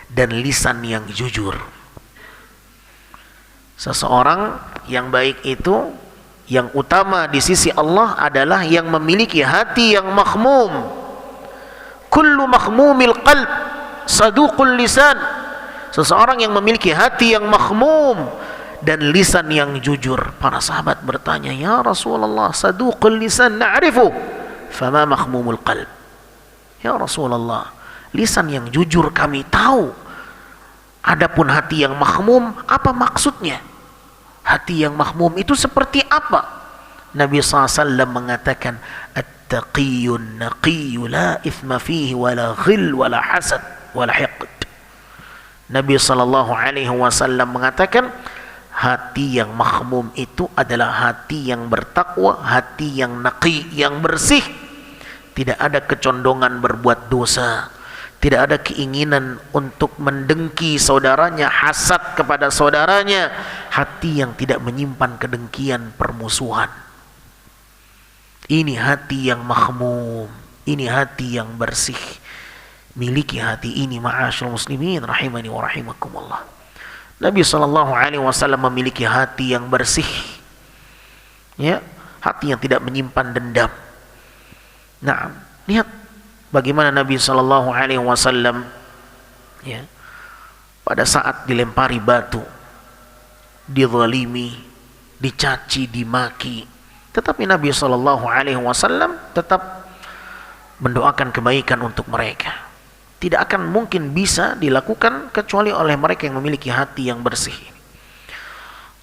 dan lisan yang jujur. Seseorang yang baik itu, yang utama di sisi Allah adalah yang memiliki hati yang makhmum. Kullu makhmumil qalb saduqul lisan. Seseorang yang memiliki hati yang makhmum dan lisan yang jujur. Para sahabat bertanya, ya Rasulullah, saduqul lisan na'rifu, fama makhmumul qalb? Ya Rasulullah, lisan yang jujur kami tahu, adapun hati yang makhmum, apa maksudnya? Hati yang mahmum itu seperti apa? Nabi SAW mengatakan, at-taqiyyun naqiyyu la ithma fihi wala ghil wala hasad wala hiqd. Nabi SAW mengatakan, hati yang mahmum itu adalah hati yang bertakwa, hati yang naqi, yang bersih. Tidak ada kecondongan berbuat dosa, tidak ada keinginan untuk mendengki saudaranya, hasad kepada saudaranya. Hati yang tidak menyimpan kedengkian, permusuhan. Ini hati yang mahmum, ini hati yang bersih. Miliki hati ini ma'asyiral muslimin rahimani wa rahimakumullah. Nabi SAW memiliki hati yang bersih, ya, hati yang tidak menyimpan dendam. Nah, lihat bagaimana Nabi SAW, ya, pada saat dilempari batu, dizalimi, dicaci, dimaki, tetapi Nabi SAW tetap mendoakan kebaikan untuk mereka. Tidak akan mungkin bisa dilakukan kecuali oleh mereka yang memiliki hati yang bersih.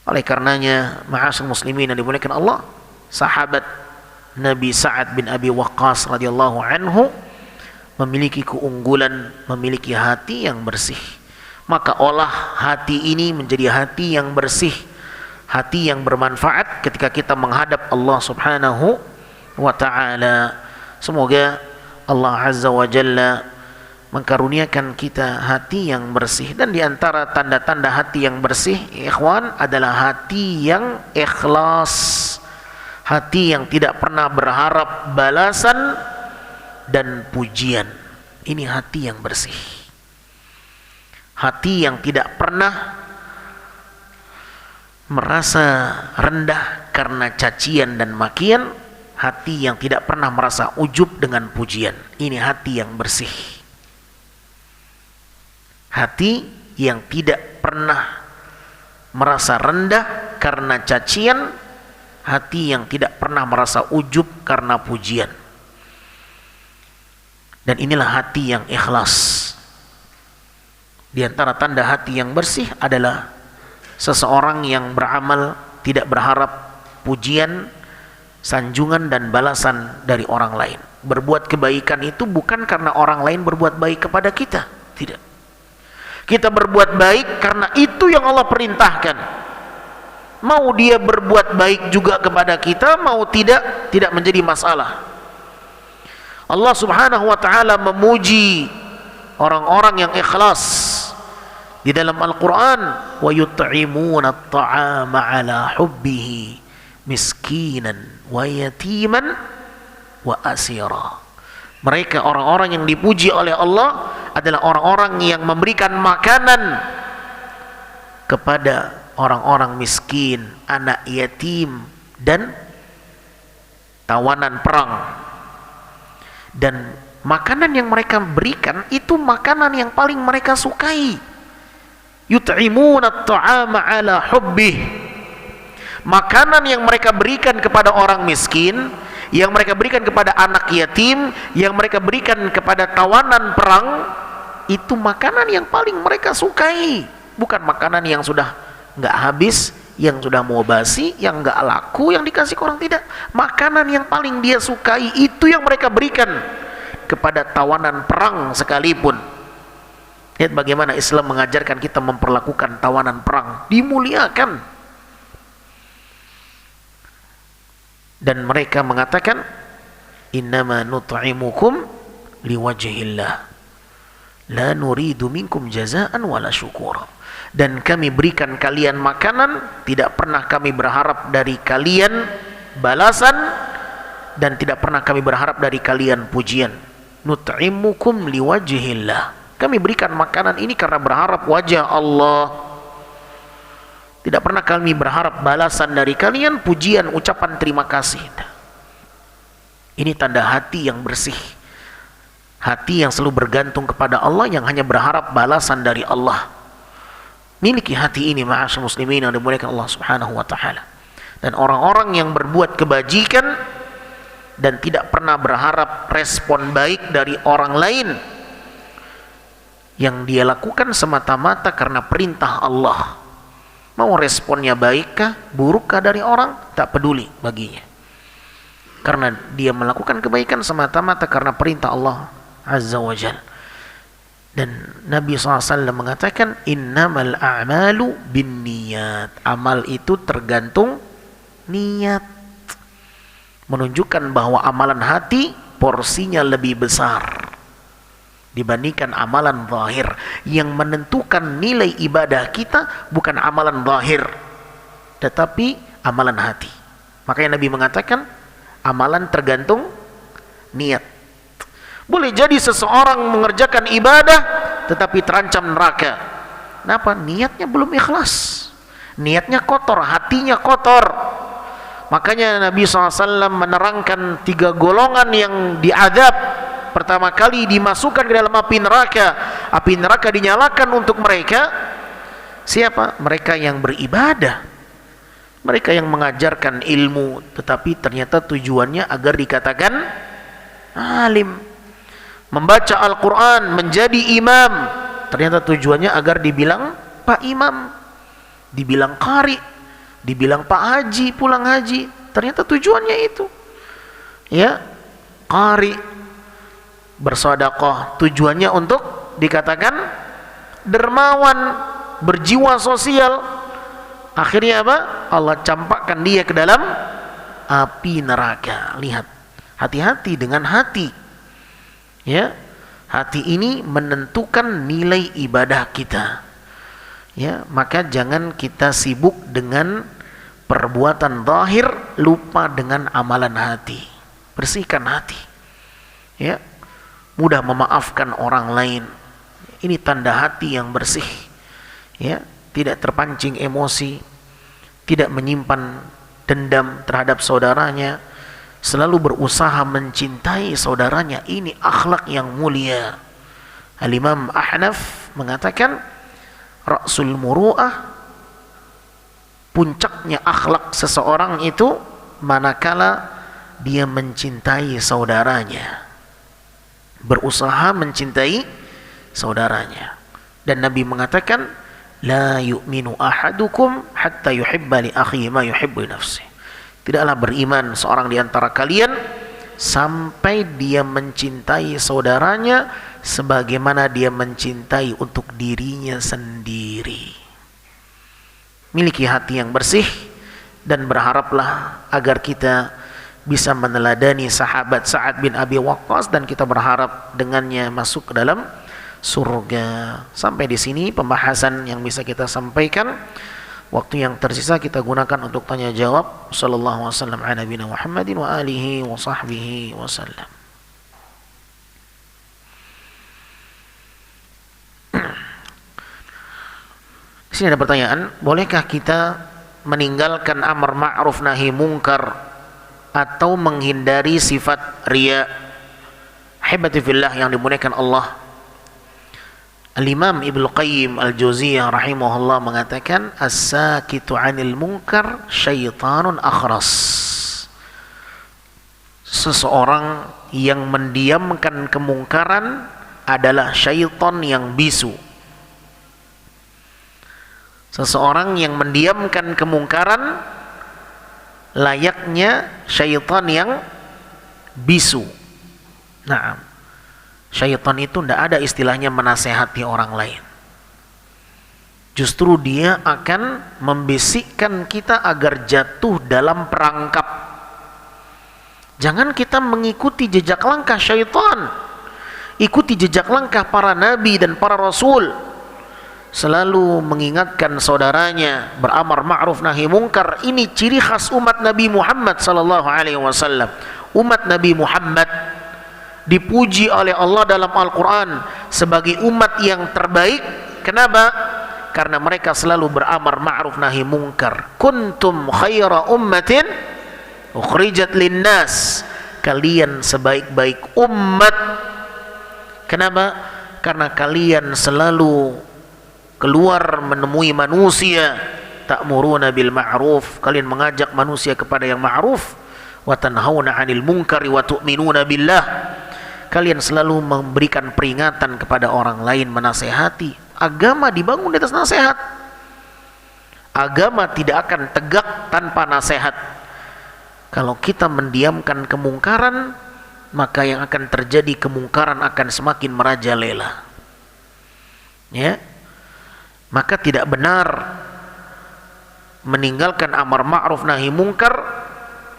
Oleh karenanya, ma'asyiral muslimin yang dimuliakan Allah, sahabat Nabi Sa'ad bin Abi Waqqas radhiyallahu anhu memiliki keunggulan, memiliki hati yang bersih. Maka olah hati ini menjadi hati yang bersih, hati yang bermanfaat ketika kita menghadap Allah Subhanahu wa ta'ala. Semoga Allah Azza wa Jalla mengkaruniakan kita hati yang bersih. Dan diantara tanda-tanda hati yang bersih, ikhwan, adalah hati yang ikhlas, hati yang tidak pernah berharap balasan dan pujian. Ini hati yang bersih, hati yang tidak pernah merasa rendah karena cacian dan makian, hati yang tidak pernah merasa ujub dengan pujian. Ini hati yang bersih, hati yang tidak pernah merasa rendah karena cacian, hati yang tidak pernah merasa ujub karena pujian. Dan inilah hati yang ikhlas. Di antara tanda hati yang bersih adalah seseorang yang beramal tidak berharap pujian, sanjungan dan balasan dari orang lain. Berbuat kebaikan itu bukan karena orang lain berbuat baik kepada kita, tidak. Kita berbuat baik karena itu yang Allah perintahkan. Mau dia berbuat baik juga kepada kita, mau tidak, tidak menjadi masalah. Allah Subhanahu wa ta'ala memuji orang-orang yang ikhlas di dalam Al-Quran. Wa yut'imuna at-ta'ama ala hubbihi miskinan wa yatiman wa asira. Mereka orang-orang yang dipuji oleh Allah adalah orang-orang yang memberikan makanan kepada orang-orang miskin, anak yatim, dan tawanan perang. Dan makanan yang mereka berikan itu makanan yang paling mereka sukai. Yut'imuna at-ta'ama ala hubbih. Makanan yang mereka berikan kepada orang miskin, yang mereka berikan kepada anak yatim, yang mereka berikan kepada tawanan perang, itu makanan yang paling mereka sukai. Bukan makanan yang sudah nggak habis, yang sudah mau basi, yang nggak laku, yang dikasih ke orang, tidak. Makanan yang paling dia sukai itu yang mereka berikan kepada tawanan perang sekalipun. Lihat bagaimana Islam mengajarkan kita memperlakukan tawanan perang, dimuliakan. Dan mereka mengatakan, innama nut'imukum liwajhillah la nuridu minkum jazaan wala syukura. Dan kami berikan kalian makanan, tidak pernah kami berharap dari kalian balasan, dan tidak pernah kami berharap dari kalian pujian. Nut'imukum liwajhillah, kami berikan makanan ini karena berharap wajah Allah. Tidak pernah kami berharap balasan dari kalian, pujian, ucapan terima kasih. Ini tanda hati yang bersih, hati yang selalu bergantung kepada Allah, yang hanya berharap balasan dari Allah. Miliki hati ini ma'asyiral muslimin yang dimuliakan Allah Subhanahu wa ta'ala. Dan orang-orang yang berbuat kebajikan dan tidak pernah berharap respon baik dari orang lain, yang dia lakukan semata-mata karena perintah Allah. Mau mau responnya baikkah, burukkah dari orang, tak peduli baginya. Karena dia melakukan kebaikan semata-mata karena perintah Allah Azza wa Jalla. Dan Nabi SAW mengatakan, innamal a'malu binniyat. Amal itu tergantung niat. Menunjukkan bahwa amalan hati porsinya lebih besar dibandingkan amalan zahir. Yang menentukan nilai ibadah kita bukan amalan zahir, tetapi amalan hati. Makanya Nabi mengatakan, amalan tergantung niat. Boleh jadi seseorang mengerjakan ibadah tetapi terancam neraka. Kenapa? Niatnya belum ikhlas, niatnya kotor, hatinya kotor. Makanya Nabi SAW menerangkan 3 golongan yang diazab. Pertama kali dimasukkan ke dalam api neraka. Api neraka dinyalakan untuk mereka. Siapa? Mereka yang beribadah, mereka yang mengajarkan ilmu, tetapi ternyata tujuannya agar dikatakan alim. Membaca Al-Quran, menjadi imam, ternyata tujuannya agar dibilang Pak Imam, dibilang qari, dibilang Pak Haji pulang haji. Ternyata tujuannya itu, ya, qari. Bersedekah tujuannya untuk dikatakan dermawan, berjiwa sosial. Akhirnya apa? Allah campakkan dia ke dalam api neraka. Lihat, hati-hati dengan hati. Ya, hati ini menentukan nilai ibadah kita. Ya, maka jangan kita sibuk dengan perbuatan zahir, lupa dengan amalan hati. Bersihkan hati. Ya, mudah memaafkan orang lain. Ini tanda hati yang bersih. Ya, tidak terpancing emosi, tidak menyimpan dendam terhadap saudaranya, selalu berusaha mencintai saudaranya. Ini akhlak yang mulia. Al-Imam Ahnaf mengatakan, ra'sul muru'ah, puncaknya akhlak seseorang itu manakala dia mencintai saudaranya, berusaha mencintai saudaranya. Dan Nabi mengatakan, la yu'minu ahadukum hatta yuhibba li akhihi ma yuhibbu li nafsihi. Tidaklah beriman seorang di antara kalian sampai dia mencintai saudaranya sebagaimana dia mencintai untuk dirinya sendiri. Miliki hati yang bersih dan berharaplah agar kita bisa meneladani sahabat Sa'ad bin Abi Waqqas dan kita berharap dengannya masuk ke dalam surga. Sampai di sini pembahasan yang bisa kita sampaikan. Waktu yang tersisa kita gunakan untuk tanya jawab. Sallallahu wasallam ala nabiyina Muhammadin wa alihi wa sahbihi wasallam. Di sini ada pertanyaan, bolehkah kita meninggalkan amar ma'ruf nahi mungkar atau menghindari sifat riya? Hibati fillah yang dimuliakan Allah. Al-Imam Ibnu Qayyim Al-Jauziyah rahimahullah mengatakan, as-sakitu 'anil munkar syaitanun akhras. Seseorang yang mendiamkan kemungkaran adalah syaitan yang bisu. Seseorang yang mendiamkan kemungkaran layaknya syaitan yang bisu. Nah, syaitan itu tidak ada istilahnya menasehati orang lain. Justru dia akan membisikkan kita agar jatuh dalam perangkap. Jangan kita mengikuti jejak langkah syaitan. Ikuti jejak langkah para nabi dan para rasul. Selalu mengingatkan saudaranya, beramar ma'ruf nahi mungkar. Ini ciri khas umat Nabi Muhammad sallallahu alaihi wasallam. Umat Nabi Muhammad dipuji oleh Allah dalam Al-Quran sebagai umat yang terbaik. Kenapa? Karena mereka selalu beramar ma'ruf nahi mungkar. Kuntum khaira ummatin ukhrijat linnas. Kalian sebaik-baik umat. Kenapa? Karena kalian selalu keluar menemui manusia. Ta'muruna bil ma'ruf, kalian mengajak manusia kepada yang ma'ruf. Wa tanhauna 'anil munkari wa tu'minuna billah. Kalian selalu memberikan peringatan kepada orang lain, menasehati. Agama dibangun di atas nasihat. Agama tidak akan tegak tanpa nasihat. Kalau kita mendiamkan kemungkaran, maka yang akan terjadi kemungkaran akan semakin merajalela. Ya, maka tidak benar meninggalkan amar ma'ruf nahi mungkar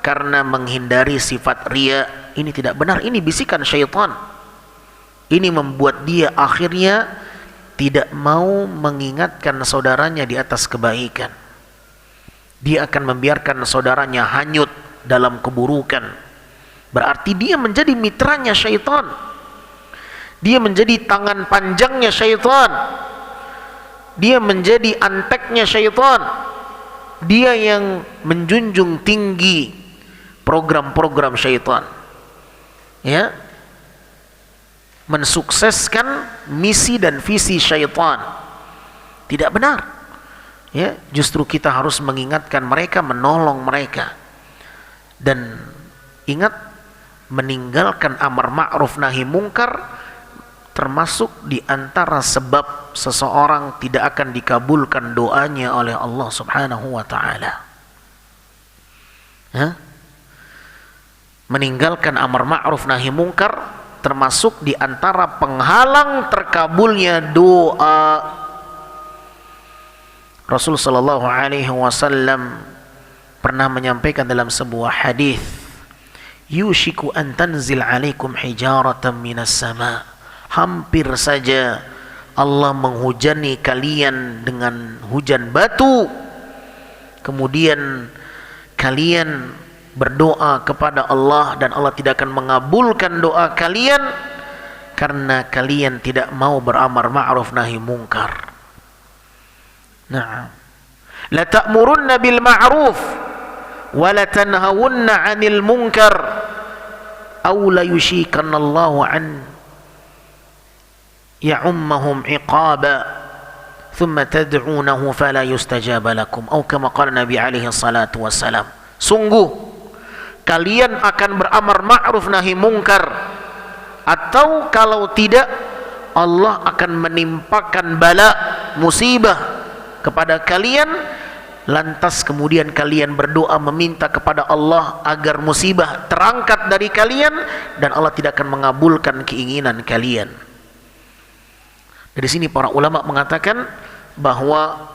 karena menghindari sifat riya. Ini tidak benar, ini bisikan syaitan. Ini membuat dia akhirnya tidak mau mengingatkan saudaranya di atas kebaikan. Dia akan membiarkan saudaranya hanyut dalam keburukan. Berarti dia menjadi mitranya syaitan. Dia menjadi tangan panjangnya syaitan. Dia menjadi anteknya syaitan. Dia yang menjunjung tinggi program-program syaitan. Ya, mensukseskan misi dan visi syaitan. Tidak benar. Ya, justru kita harus mengingatkan mereka, menolong mereka. Dan ingat, meninggalkan amar ma'ruf nahi mungkar termasuk di antara sebab seseorang tidak akan dikabulkan doanya oleh Allah Subhanahu wa taala. Ya? Meninggalkan amar ma'ruf nahi mungkar termasuk di antara penghalang terkabulnya doa. Rasul sallallahu alaihi wasallam pernah menyampaikan dalam sebuah hadis, yushiku an tanzil alaikum hijaratan minas sama. Hampir saja Allah menghujani kalian dengan hujan batu. Kemudian kalian berdoa kepada Allah dan Allah tidak akan mengabulkan doa kalian karena kalian tidak mau beramar ma'ruf nahi mungkar. Nah, la ta'murunna bil ma'ruf wa la tanhawunna 'anil munkar aw la yushikanallahu an ya'ummahum 'iqaba thumma tad'unahu fala yustajaba lakum aw kama qala Nabi alaihi salatu wassalam. Sungguh kalian akan beramar ma'ruf nahi mungkar, atau kalau tidak Allah akan menimpakan bala, musibah kepada kalian, lantas kemudian kalian berdoa meminta kepada Allah agar musibah terangkat dari kalian dan Allah tidak akan mengabulkan keinginan kalian. Dari sini para ulama mengatakan bahwa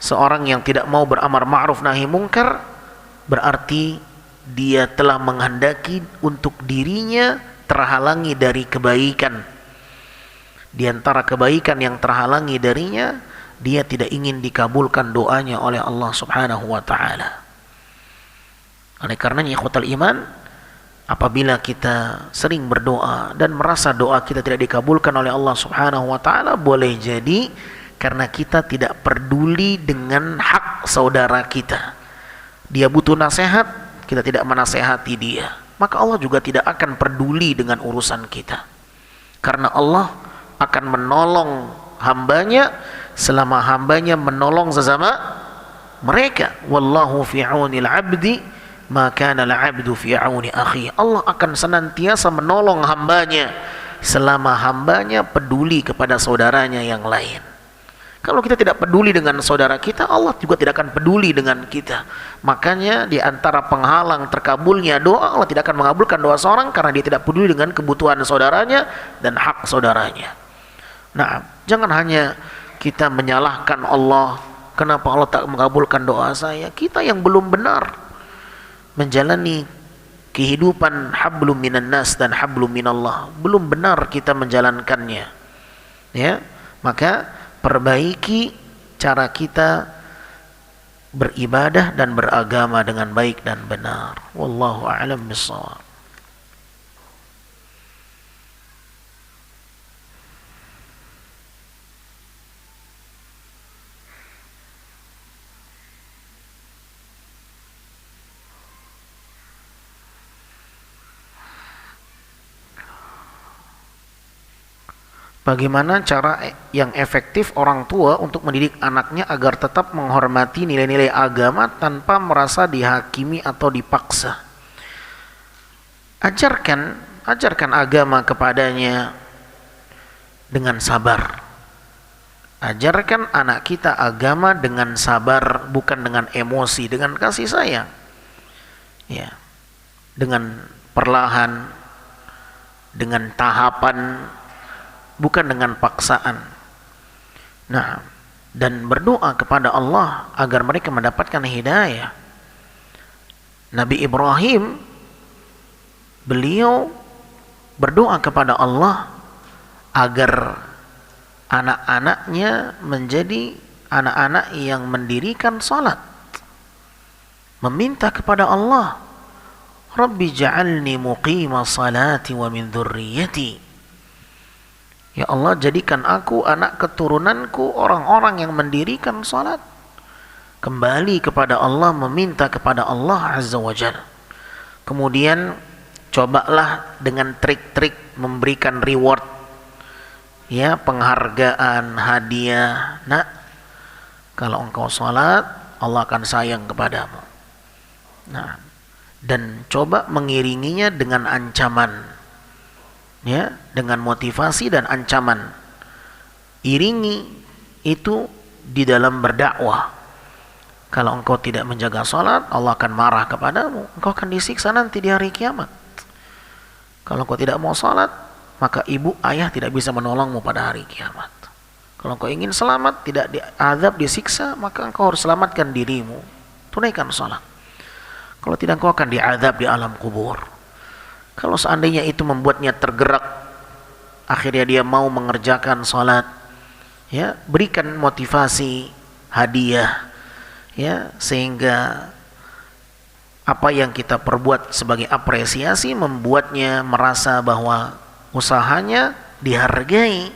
seorang yang tidak mau beramar ma'ruf nahi mungkar berarti dia telah menghendaki untuk dirinya terhalangi dari kebaikan. Di antara kebaikan yang terhalangi darinya, dia tidak ingin dikabulkan doanya oleh Allah Subhanahu wa taala. Oleh karenanya ikhwatal iman, apabila kita sering berdoa dan merasa doa kita tidak dikabulkan oleh Allah Subhanahu wa taala, boleh jadi karena kita tidak peduli dengan hak saudara kita. Dia butuh nasihat, kita tidak menasehati dia, maka Allah juga tidak akan peduli dengan urusan kita. Karena Allah akan menolong hambanya selama hambanya menolong sesama mereka. Wallahu fi 'aunil 'abdi ma kana al-'abdu fi 'auni akhi. Allah akan senantiasa menolong hambanya selama hambanya peduli kepada saudaranya yang lain. Kalau kita tidak peduli dengan saudara kita, Allah juga tidak akan peduli dengan kita. Makanya di antara penghalang terkabulnya doa, Allah tidak akan mengabulkan doa seorang karena dia tidak peduli dengan kebutuhan saudaranya dan hak saudaranya. Nah, jangan hanya kita menyalahkan Allah, kenapa Allah tak mengabulkan doa saya? Kita yang belum benar menjalani kehidupan hablum minan nas dan hablum minallah, belum benar kita menjalankannya. Ya, maka perbaiki cara kita beribadah dan beragama dengan baik dan benar. Wallahu a'lam bishawab. Bagaimana cara yang efektif orang tua untuk mendidik anaknya agar tetap menghormati nilai-nilai agama tanpa merasa dihakimi atau dipaksa? Ajarkan agama kepadanya dengan sabar. Ajarkan anak kita agama dengan sabar, bukan dengan emosi, dengan kasih sayang. Ya. Dengan perlahan, dengan tahapan, bukan dengan paksaan. Nah, dan berdoa kepada Allah agar mereka mendapatkan hidayah. Nabi Ibrahim, beliau berdoa kepada Allah agar anak-anaknya menjadi anak-anak yang mendirikan salat, meminta kepada Allah, Rabbi ja'alni muqima salati wa min dzurriyyati. Ya Allah, jadikan aku, anak keturunanku, orang-orang yang mendirikan salat. Kembali kepada Allah, meminta kepada Allah Azza wa Jalla. Kemudian cobalah dengan trik-trik memberikan reward, ya, penghargaan, hadiah. Nak, kalau engkau salat, Allah akan sayang kepadamu. Nah, dan coba mengiringinya dengan ancaman, ya, dengan motivasi dan ancaman. Iringi itu di dalam berdakwah. Kalau engkau tidak menjaga salat, Allah akan marah kepadamu. Engkau akan disiksa nanti di hari kiamat. Kalau engkau tidak mau salat, maka ibu ayah tidak bisa menolongmu pada hari kiamat. Kalau engkau ingin selamat, tidak diazab, disiksa, maka engkau harus selamatkan dirimu. Tunaikan salat. Kalau tidak, engkau akan diazab di alam kubur. Kalau seandainya itu membuatnya tergerak, akhirnya dia mau mengerjakan salat, ya, berikan motivasi, hadiah, ya, sehingga apa yang kita perbuat sebagai apresiasi membuatnya merasa bahwa usahanya dihargai,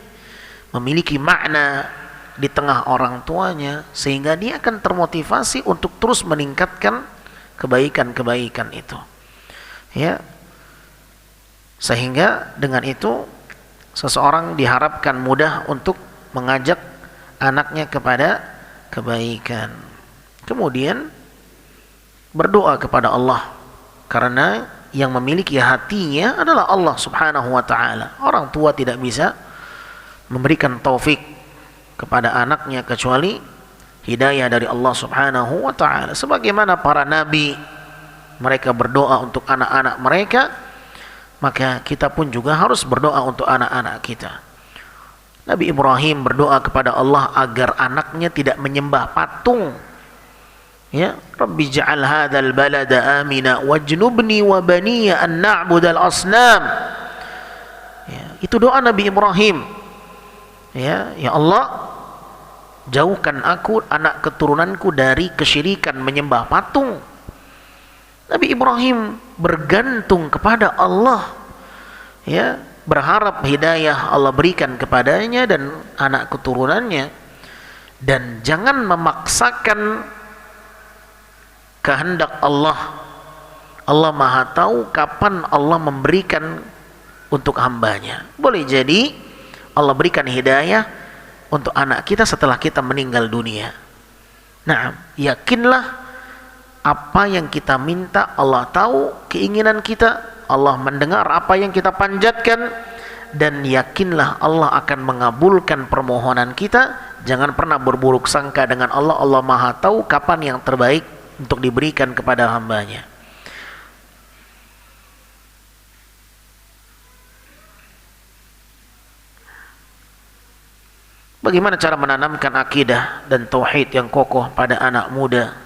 memiliki makna di tengah orang tuanya, sehingga dia akan termotivasi untuk terus meningkatkan kebaikan-kebaikan itu, ya. Sehingga dengan itu seseorang diharapkan mudah untuk mengajak anaknya kepada kebaikan. Kemudian berdoa kepada Allah, karena yang memiliki hatinya adalah Allah Subhanahu wa ta'ala. Orang tua tidak bisa memberikan taufik kepada anaknya kecuali hidayah dari Allah Subhanahu wa ta'ala. Sebagaimana para nabi, mereka berdoa untuk anak-anak mereka, maka kita pun juga harus berdoa untuk anak-anak kita. Nabi Ibrahim berdoa kepada Allah agar anaknya tidak menyembah patung. Ya, Rabbi ja'al hadzal balada amina wajnubni wa baniya an na'budal asnam. Ya, itu doa Nabi Ibrahim. Ya, ya Allah, jauhkan aku, anak keturunanku, dari kesyirikan menyembah patung. Nabi Ibrahim bergantung kepada Allah, ya, berharap hidayah Allah berikan kepadanya dan anak keturunannya, dan jangan memaksakan kehendak Allah. Allah Maha tahu kapan Allah memberikan untuk hambanya. Boleh jadi Allah berikan hidayah untuk anak kita setelah kita meninggal dunia. Nah, yakinlah apa yang kita minta, Allah tahu keinginan kita, Allah mendengar apa yang kita panjatkan, dan yakinlah Allah akan mengabulkan permohonan kita. Jangan pernah berburuk sangka dengan Allah. Allah Maha tahu kapan yang terbaik untuk diberikan kepada hambanya. Bagaimana cara menanamkan akidah dan tauhid yang kokoh pada anak muda?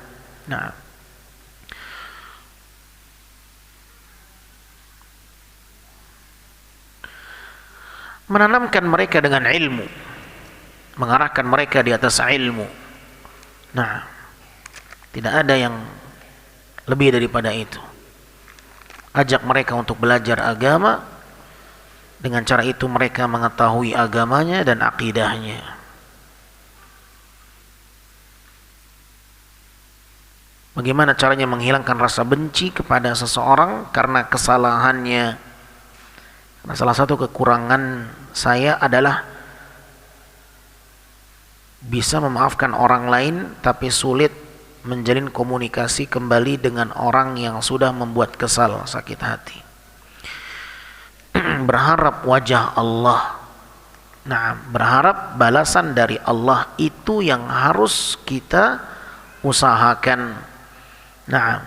Nah, menanamkan mereka dengan ilmu, mengarahkan mereka di atas ilmu. Nah, tidak ada yang lebih daripada itu. Ajak mereka untuk belajar agama. Dengan cara itu mereka mengetahui agamanya dan akidahnya. Bagaimana caranya menghilangkan rasa benci kepada seseorang karena kesalahannya? Karena salah satu kekurangan saya adalah bisa memaafkan orang lain, tapi sulit menjalin komunikasi kembali dengan orang yang sudah membuat kesal, sakit hati. Berharap wajah Allah Nah, berharap balasan dari Allah itu yang harus kita usahakan. Nah,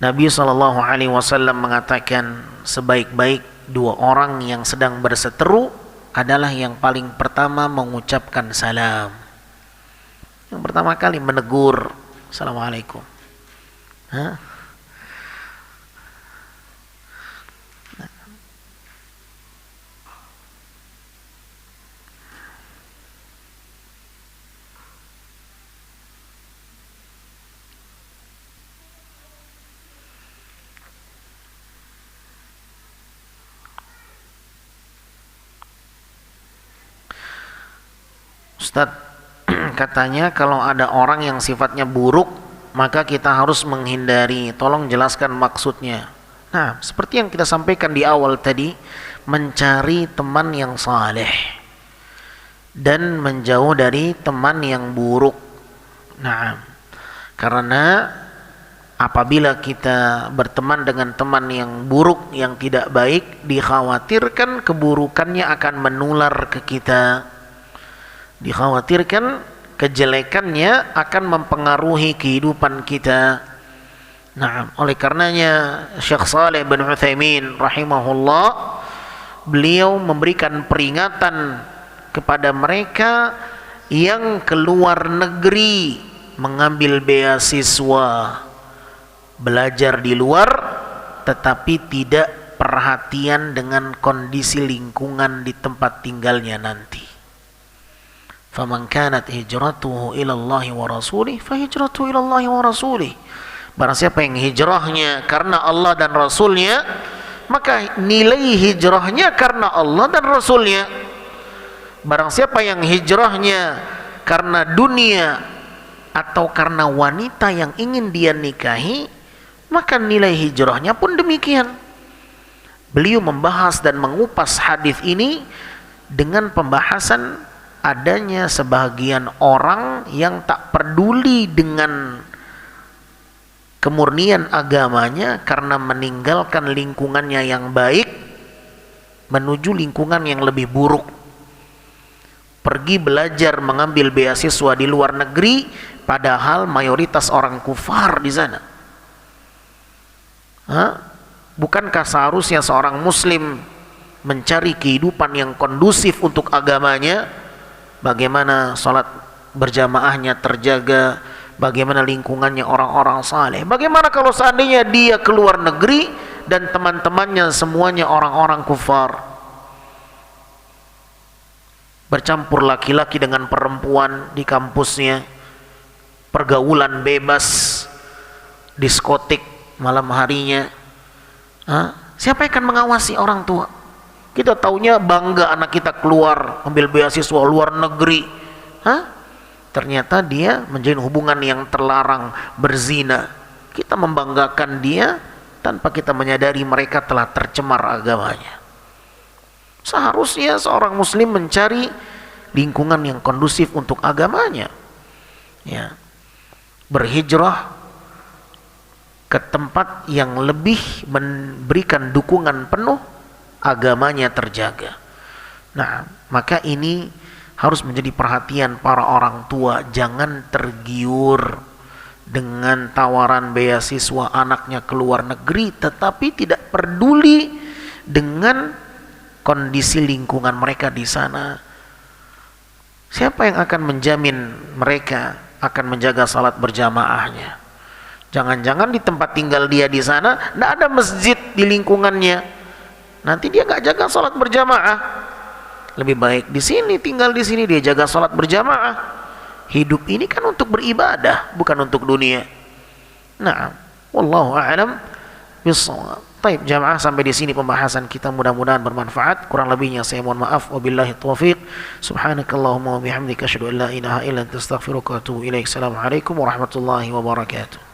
Nabi SAW mengatakan sebaik-baik dua orang yang sedang berseteru adalah yang paling pertama mengucapkan salam. Yang pertama kali menegur, Assalamualaikum. Hah? Ustadz, katanya kalau ada orang yang sifatnya buruk, maka kita harus menghindari. Tolong jelaskan maksudnya. Nah, seperti yang kita sampaikan di awal tadi, mencari teman yang saleh dan menjauh dari teman yang buruk. Nah, karena apabila kita berteman dengan teman yang buruk, yang tidak baik, dikhawatirkan keburukannya akan menular ke kita. Dikhawatirkan kejelekannya akan mempengaruhi kehidupan kita. Nah, oleh karenanya Syekh Shalih bin Utsaimin rahimahullah, beliau memberikan peringatan kepada mereka yang keluar negeri mengambil beasiswa, belajar di luar tetapi tidak perhatian dengan kondisi lingkungan di tempat tinggalnya nanti. Faman kanat hijratuhu ila Allah wa rasulih fa hijratuhu ila Allah wa rasulih. Barang siapa yang hijrahnya karena Allah dan Rasulnya, maka nilai hijrahnya karena Allah dan Rasulnya. Barang siapa yang hijrahnya karena dunia atau karena wanita yang ingin dia nikahi, maka nilai hijrahnya pun demikian. Beliau membahas dan mengupas hadis ini dengan pembahasan adanya sebagian orang yang tak peduli dengan kemurnian agamanya karena meninggalkan lingkungannya yang baik menuju lingkungan yang lebih buruk. Pergi belajar mengambil beasiswa di luar negeri padahal mayoritas orang kufar di sana. Bukankah seharusnya seorang muslim mencari kehidupan yang kondusif untuk agamanya? Bagaimana salat berjamaahnya terjaga, bagaimana lingkungannya orang-orang saleh. Bagaimana kalau seandainya dia keluar negeri dan teman-temannya semuanya orang-orang kufar, bercampur laki-laki dengan perempuan di kampusnya, pergaulan bebas, diskotik malam harinya. Siapa yang akan mengawasi orang tua? Kita taunya bangga anak kita keluar ambil beasiswa luar negeri. Ternyata dia menjalin hubungan yang terlarang, berzina. Kita membanggakan dia tanpa kita menyadari mereka telah tercemar agamanya. Seharusnya seorang muslim mencari lingkungan yang kondusif untuk agamanya. Ya. Berhijrah ke tempat yang lebih memberikan dukungan penuh, agamanya terjaga. Nah, maka ini harus menjadi perhatian para orang tua. Jangan tergiur dengan tawaran beasiswa anaknya ke luar negeri tetapi tidak peduli dengan kondisi lingkungan mereka di sana. Siapa yang akan menjamin mereka akan menjaga salat berjamaahnya? Jangan-jangan di tempat tinggal dia di sana tidak ada masjid di lingkungannya. Nanti dia nggak jaga salat berjamaah. Lebih baik di sini, tinggal di sini, dia jaga salat berjamaah. Hidup ini kan untuk beribadah, bukan untuk dunia. Nah, wallahu a'lam bishawab. Baik, jamaah, sampai di sini pembahasan kita, mudah-mudahan bermanfaat. Kurang lebihnya saya mohon maaf. Wabillahi taufiq. Subhanakallahumma wa bihamdika asyhadu an la ilaha illa anta astaghfiruka wa atubu ilaik. Assalamualaikum warahmatullahi wabarakatuh.